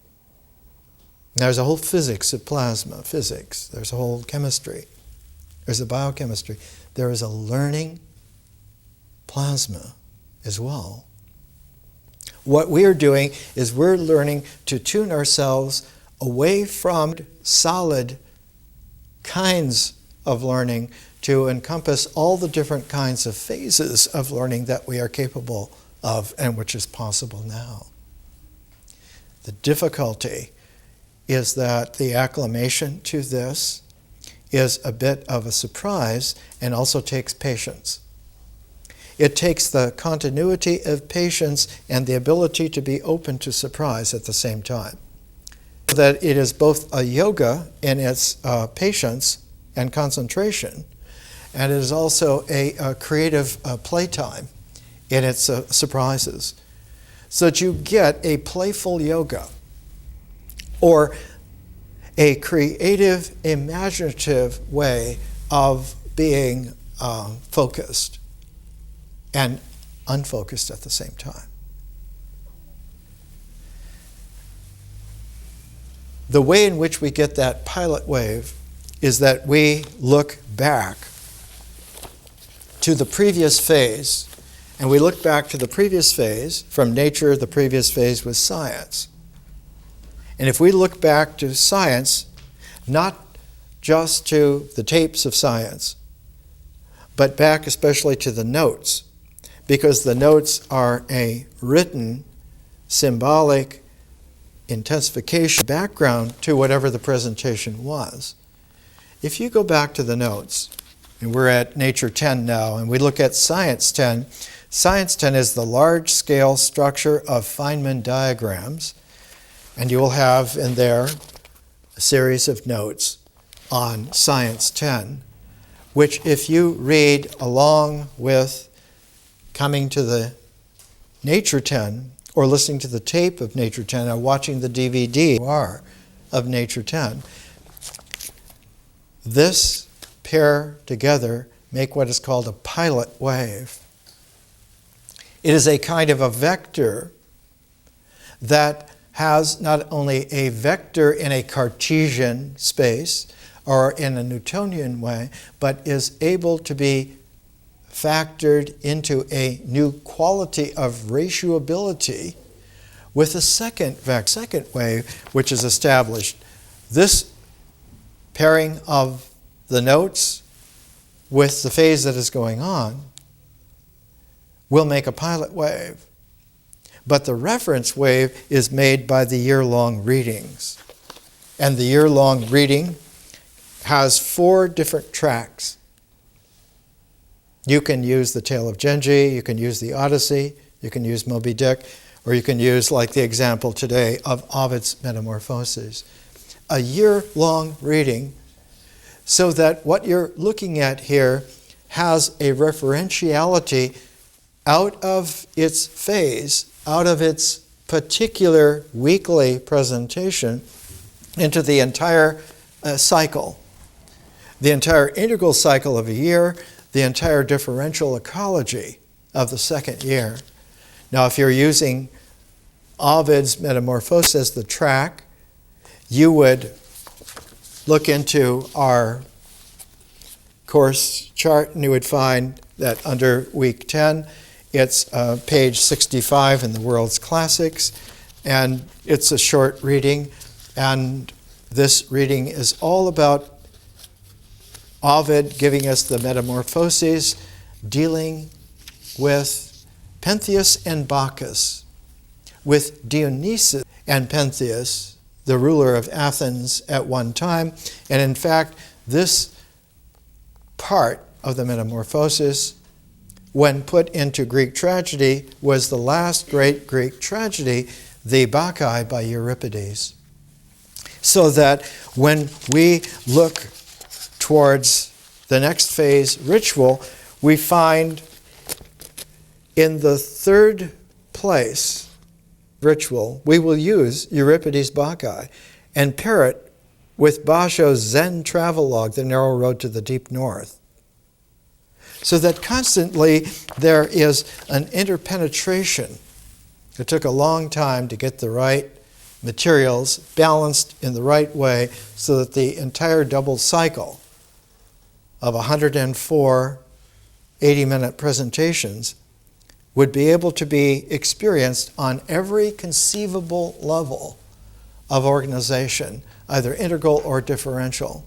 There's a whole physics of plasma, physics. There's a whole chemistry. There's a biochemistry. There is a learning plasma as well. What we're doing is we're learning to tune ourselves away from solid kinds of learning to encompass all the different kinds of phases of learning that we are capable of and which is possible now. The difficulty is that the acclimation to this is a bit of a surprise and also takes patience. It takes the continuity of patience and the ability to be open to surprise at the same time. That it is both a yoga in its patience and concentration, and it is also a creative playtime in its surprises, so that you get a playful yoga or a creative, imaginative way of being focused and unfocused at the same time. The way in which we get that pilot wave is that we look back to the previous phase, and we look back to the previous phase. From nature, the previous phase was science. And if we look back to science, not just to the tapes of science, but back especially to the notes, because the notes are a written, symbolic intensification background to whatever the presentation was. If you go back to the notes, and we're at Nature 10 now, and we look at Science 10. Science 10 is the large-scale structure of Feynman diagrams, and you will have in there a series of notes on Science 10, which if you read along with coming to the Nature 10, or listening to the tape of Nature 10, or watching the DVD of Nature 10, this pair together make what is called a pilot wave. It is a kind of a vector that has not only a vector in a Cartesian space or in a Newtonian way, but is able to be factored into a new quality of ratioability with a second wave, which is established. This pairing of the notes with the phase that is going on will make a pilot wave. But the reference wave is made by the year-long readings. And the year-long reading has 4 different tracks. You can use the Tale of Genji, you can use the Odyssey, you can use Moby Dick, or you can use, like the example today, of Ovid's Metamorphoses. A year-long reading, so that what you're looking at here has a referentiality out of its phase, out of its particular weekly presentation, into the entire cycle, the entire integral cycle of a year, the entire differential ecology of the second year. Now, if you're using Ovid's Metamorphoses as the track, you would look into our course chart and you would find that under week 10, it's page 65 in the World's Classics, and it's a short reading, and this reading is all about Ovid giving us the Metamorphoses, dealing with Pentheus and Bacchus, with Dionysus and Pentheus, the ruler of Athens at one time. And in fact, this part of the Metamorphoses, when put into Greek tragedy, was the last great Greek tragedy, the Bacchae by Euripides. So that when we look towards the next phase, ritual, we find in the third place, ritual, we will use Euripides' Bacchae and pair it with Basho's Zen travelogue, The Narrow Road to the Deep North. So that constantly there is an interpenetration. It took a long time to get the right materials balanced in the right way so that the entire double cycle of 104 80-minute presentations would be able to be experienced on every conceivable level of organization, either integral or differential.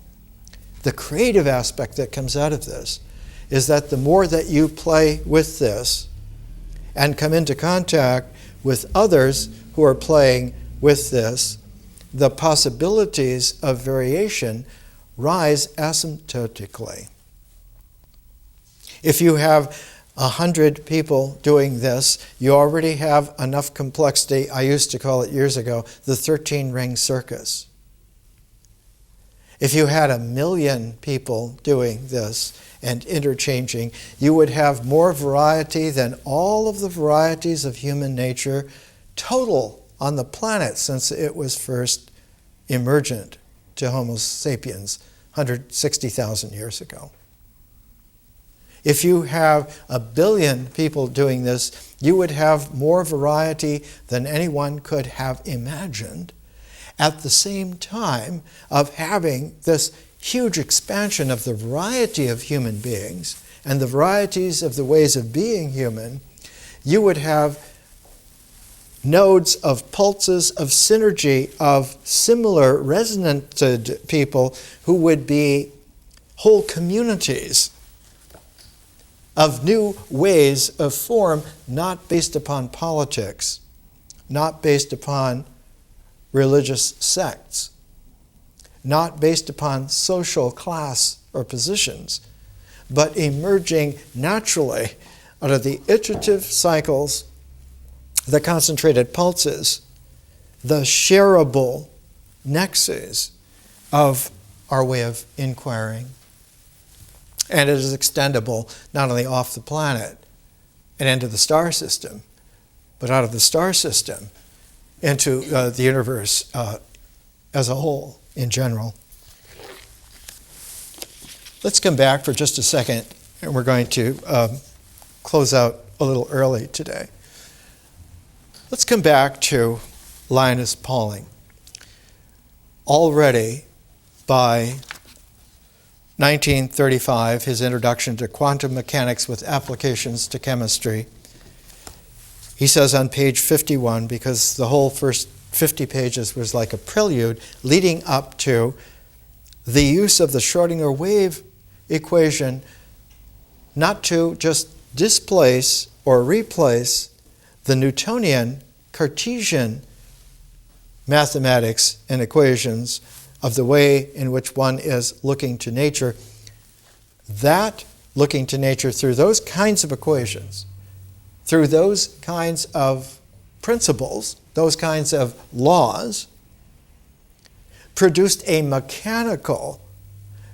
The creative aspect that comes out of this is that the more that you play with this and come into contact with others who are playing with this, the possibilities of variation rise asymptotically. If you have 100 people doing this, you already have enough complexity. I used to call it years ago the 13 Ring Circus. If you had 1 million people doing this and interchanging, you would have more variety than all of the varieties of human nature total on the planet since it was first emergent to Homo sapiens 160,000 years ago. If you have 1 billion people doing this, you would have more variety than anyone could have imagined, at the same time of having this huge expansion of the variety of human beings and the varieties of the ways of being human. You would have nodes of pulses of synergy of similar resonanted people who would be whole communities of new ways of form, not based upon politics, not based upon religious sects, not based upon social class or positions, but emerging naturally out of the iterative cycles, the concentrated pulses, the shareable nexus of our way of inquiring. And it is extendable not only off the planet and into the star system, but out of the star system into the universe as a whole in general. Let's come back for just a second, and we're going to close out a little early today. Let's come back to Linus Pauling. Already by 1935, his introduction to quantum mechanics with applications to chemistry, he says on page 51, because the whole first 50 pages was like a prelude leading up to the use of the Schrodinger wave equation, not to just displace or replace the Newtonian Cartesian mathematics and equations of the way in which one is looking to nature. That looking to nature through those kinds of equations, through those kinds of principles, those kinds of laws, produced a mechanical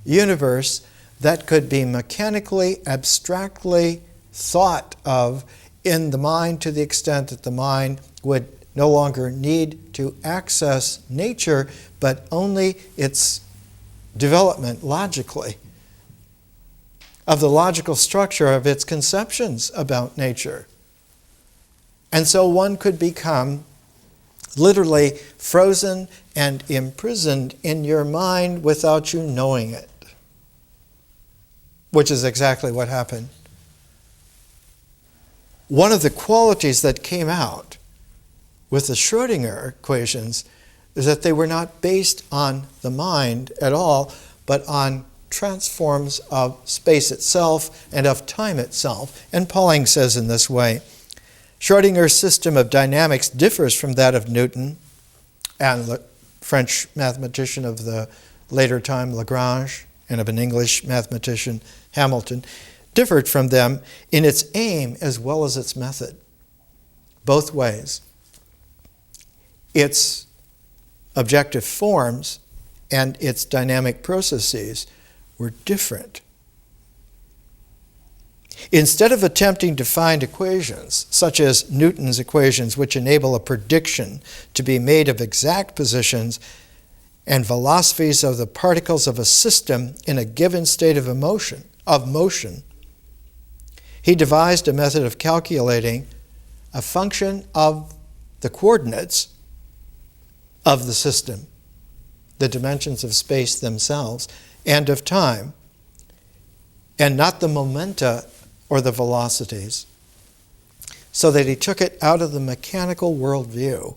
universe that could be mechanically, abstractly thought of in the mind to the extent that the mind would no longer need to access nature, but only its development logically, of the logical structure of its conceptions about nature. And so one could become literally frozen and imprisoned in your mind without you knowing it, which is exactly what happened. One of the qualities that came out with the Schrodinger equations is that they were not based on the mind at all, but on transforms of space itself and of time itself. And Pauling says in this way, Schrodinger's system of dynamics differs from that of Newton and the French mathematician of the later time, Lagrange, and of an English mathematician, Hamilton, differed from them in its aim as well as its method, both ways. Its objective forms and its dynamic processes were different. Instead of attempting to find equations, such as Newton's equations, which enable a prediction to be made of exact positions and velocities of the particles of a system in a given state of motion, he devised a method of calculating a function of the coordinates of the system, the dimensions of space themselves, and of time, and not the momenta or the velocities, so that he took it out of the mechanical worldview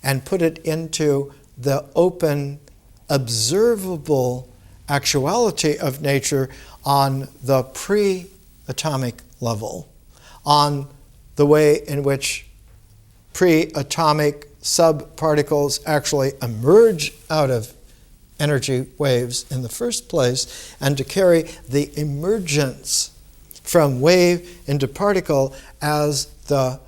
and put it into the open, observable actuality of nature on the pre-atomic level, on the way in which pre-atomic subparticles actually emerge out of energy waves in the first place, and to carry the emergence from wave into particle as the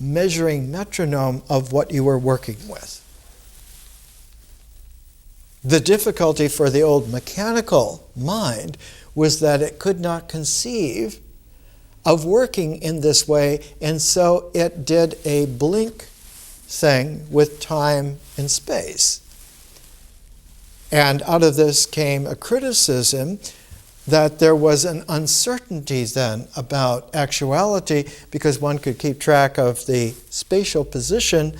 measuring metronome of what you were working with. The difficulty for the old mechanical mind was that it could not conceive of working in this way, and so it did a blink thing with time and space. And out of this came a criticism that there was an uncertainty then about actuality, because one could keep track of the spatial position,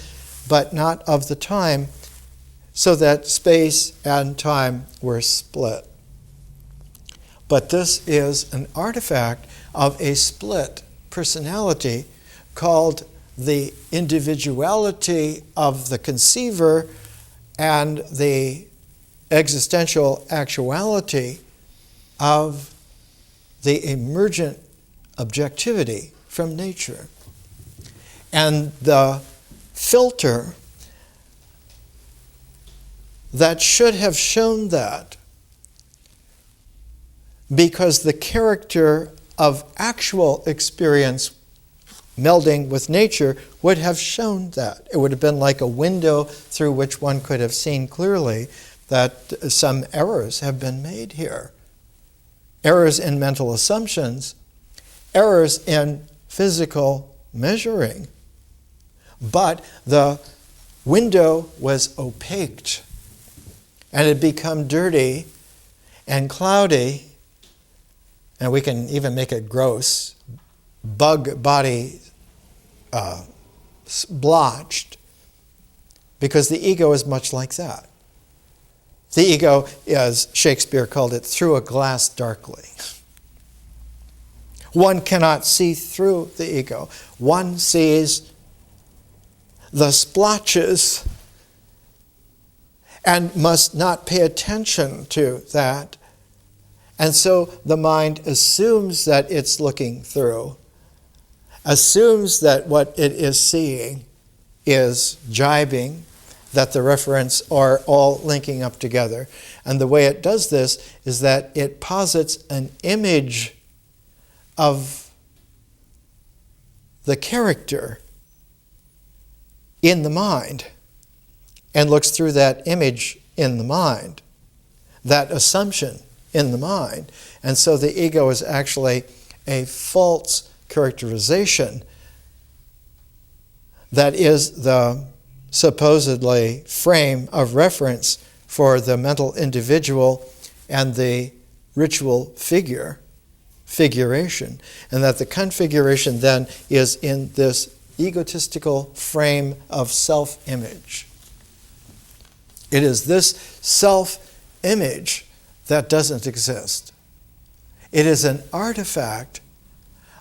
but not of the time, so that space and time were split. But this is an artifact of a split personality called the individuality of the conceiver and the existential actuality of the emergent objectivity from nature. And the filter that should have shown that, because the character of actual experience melding with nature would have shown that. It would have been like a window through which one could have seen clearly that some errors have been made here. Errors in mental assumptions, errors in physical measuring. But the window was opaqued, and it had become dirty and cloudy, and we can even make it gross, bug body blotched, because the ego is much like that. The ego, as Shakespeare called it, through a glass darkly. One cannot see through the ego. One sees the splotches and must not pay attention to that. And so the mind assumes that it's looking through, assumes that what it is seeing is jibing, that the referents are all linking up together. And the way it does this is that it posits an image of the character in the mind and looks through that image in the mind, that assumption in the mind. And so the ego is actually a false characterization that is the supposedly frame of reference for the mental individual and the ritual figuration, and that the configuration then is in this egotistical frame of self-image. It is this self-image that doesn't exist. It is an artifact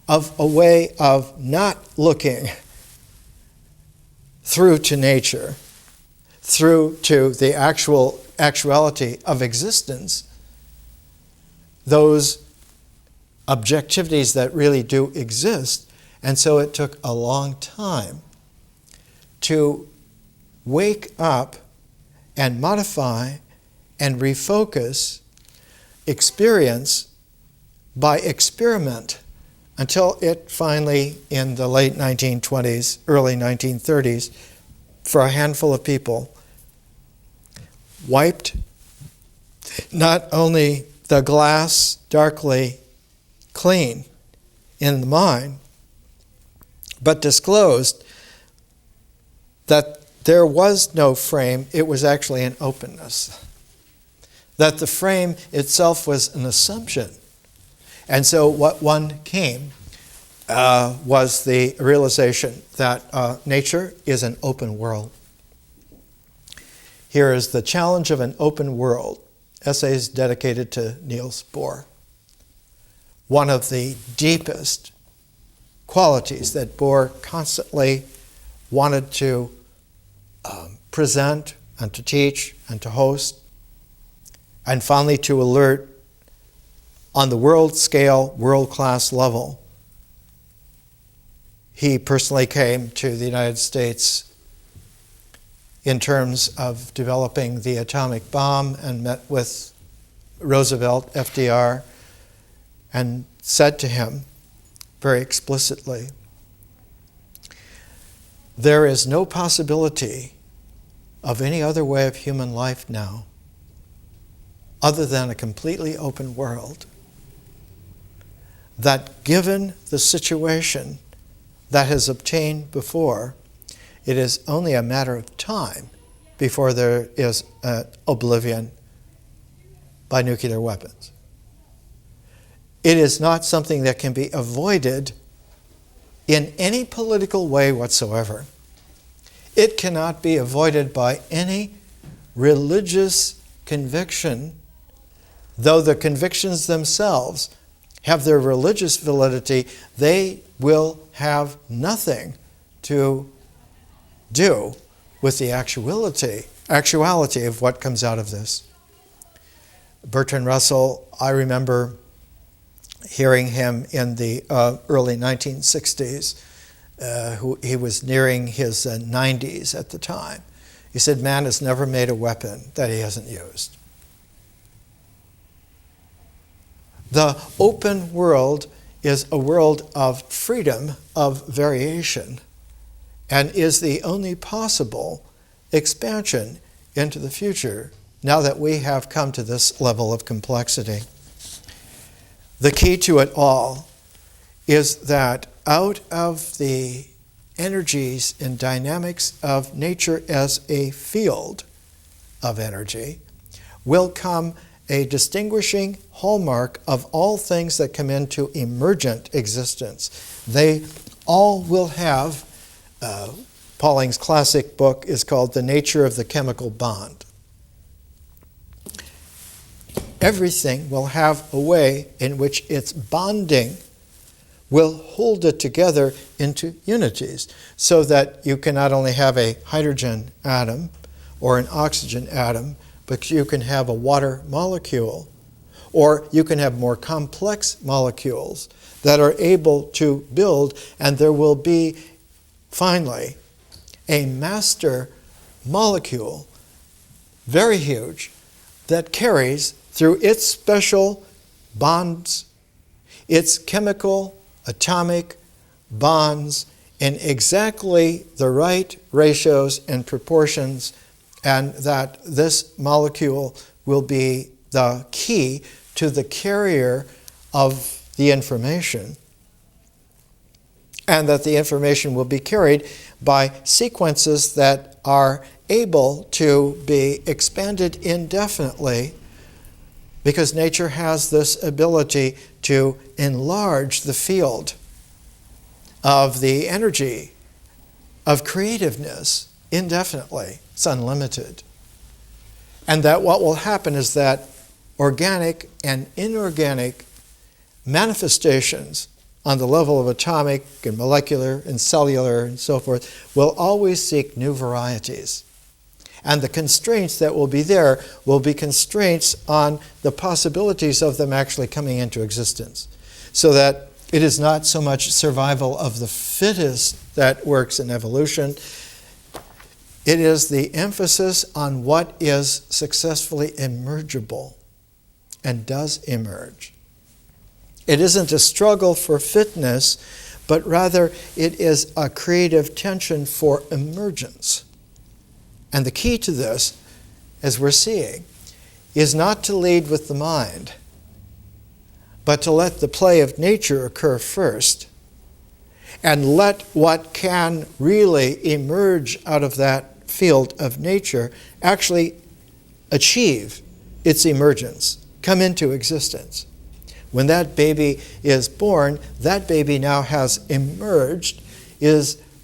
of a way of not looking through to nature, through to the actuality of existence, those objectivities that really do exist. And so it took a long time to wake up and modify and refocus experience by experiment, until it finally, in the late 1920s, early 1930s, for a handful of people, wiped not only the glass darkly clean in the mind, but disclosed that there was no frame, it was actually an openness. That the frame itself was an assumption. And so what one came was the realization that nature is an open world. Here is The Challenge of an Open World, essays dedicated to Niels Bohr. One of the deepest qualities that Bohr constantly wanted to present and to teach and to host, and finally to alert on the world scale, world-class level. He personally came to the United States in terms of developing the atomic bomb and met with Roosevelt, FDR, and said to him very explicitly, there is no possibility of any other way of human life now other than a completely open world. That given the situation that has obtained before, it is only a matter of time before there is oblivion by nuclear weapons. It is not something that can be avoided in any political way whatsoever. It cannot be avoided by any religious conviction, though the convictions themselves have their religious validity. They will have nothing to do with the actuality of what comes out of this. Bertrand Russell, I remember hearing him in the early 1960s. He was nearing his 90s at the time. He said, man has never made a weapon that he hasn't used. The open world is a world of freedom, of variation, and is the only possible expansion into the future now that we have come to this level of complexity. The key to it all is that out of the energies and dynamics of nature as a field of energy will come a distinguishing hallmark of all things that come into emergent existence. They all will have, Pauling's classic book is called The Nature of the Chemical Bond. Everything will have a way in which its bonding will hold it together into unities, so that you can not only have a hydrogen atom or an oxygen atom, but you can have a water molecule, or you can have more complex molecules that are able to build, and there will be, finally, a master molecule, very huge, that carries through its special bonds, its chemical, atomic bonds in exactly the right ratios and proportions, and that this molecule will be the key to the carrier of the information, and that the information will be carried by sequences that are able to be expanded indefinitely, because nature has this ability to enlarge the field of the energy of creativeness indefinitely. It's unlimited. And that what will happen is that organic and inorganic manifestations on the level of atomic and molecular and cellular and so forth will always seek new varieties. And the constraints that will be there will be constraints on the possibilities of them actually coming into existence. So that it is not so much survival of the fittest that works in evolution. It is the emphasis on what is successfully emergible and does emerge. It isn't a struggle for fitness, but rather it is a creative tension for emergence. And the key to this, as we're seeing, is not to lead with the mind, but to let the play of nature occur first, and let what can really emerge out of that field of nature actually achieve its emergence, come into existence. When that baby is born, that baby now has emerged,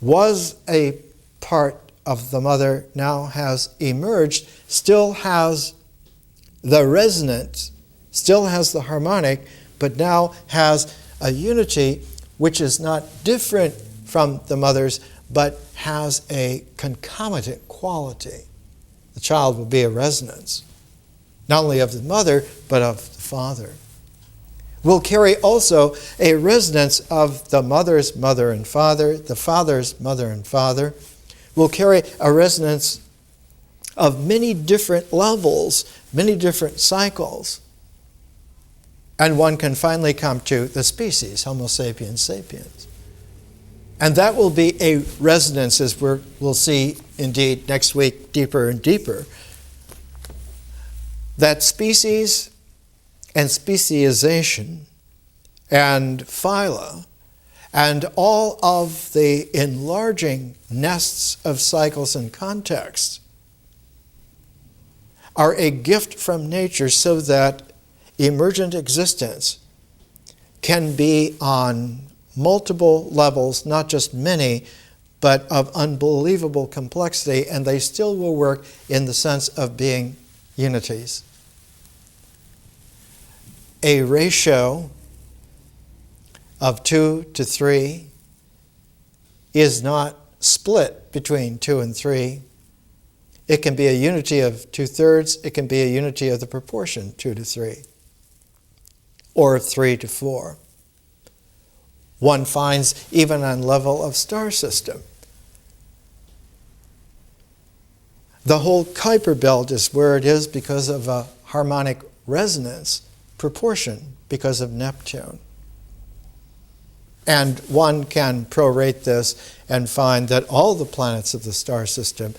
was a part of the mother, now has emerged, still has the resonance, still has the harmonic, but now has a unity which is not different from the mother's, but has a concomitant quality. The child will be a resonance, not only of the mother, but of the father. Will carry also a resonance of the mother's mother and father, the father's mother and father, will carry a resonance of many different levels, many different cycles. And one can finally come to the species, Homo sapiens sapiens. And that will be a resonance, as we'll see indeed next week, deeper and deeper. that species and speciation and phyla and all of the enlarging nests of cycles and contexts are a gift from nature so that emergent existence can be on multiple levels, not just many, but of unbelievable complexity, and they still will work in the sense of being unities. A ratio of 2 to 3 is not split between 2 and 3. It can be a unity of 2/3. It can be a unity of the proportion 2 to 3, or 3 to 4. One finds even on level of star system. The whole Kuiper belt is where it is because of a harmonic resonance proportion because of Neptune. And one can prorate this and find that all the planets of the star system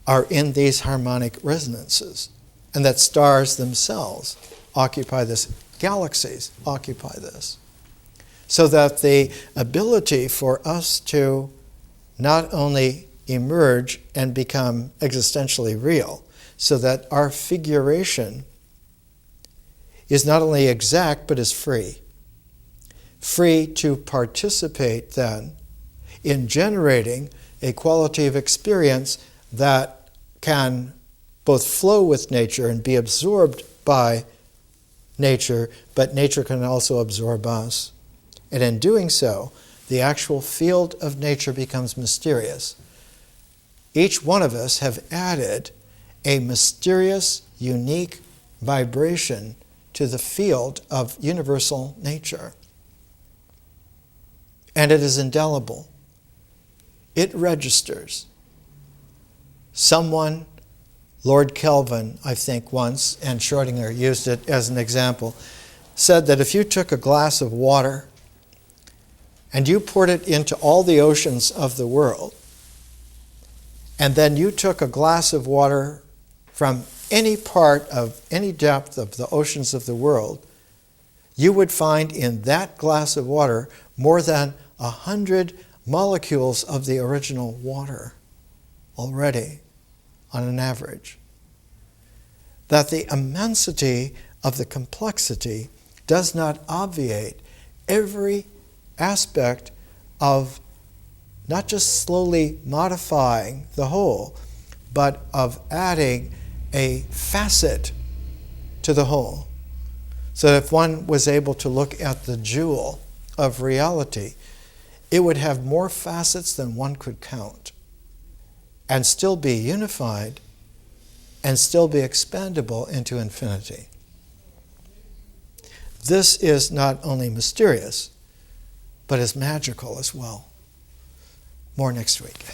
are in these harmonic resonances, and that stars themselves occupy this, galaxies occupy this. So that the ability for us to not only emerge and become existentially real, so that our figuration is not only exact but is free. Free to participate then in generating a quality of experience that can both flow with nature and be absorbed by nature, but nature can also absorb us. And in doing so, the actual field of nature becomes mysterious. Each one of us have added a mysterious, unique vibration to the field of universal nature. And it is indelible. It registers. Someone, Lord Kelvin, I think once, and Schrodinger used it as an example, said that if you took a glass of water and you poured it into all the oceans of the world, and then you took a glass of water from any part of any depth of the oceans of the world, you would find in that glass of water more than 100 molecules of the original water already on an average. That the immensity of the complexity does not obviate every aspect of not just slowly modifying the whole, but of adding a facet to the whole. So if one was able to look at the jewel of reality, it would have more facets than one could count, and still be unified, and still be expandable into infinity. This is not only mysterious, but is magical as well. More next week.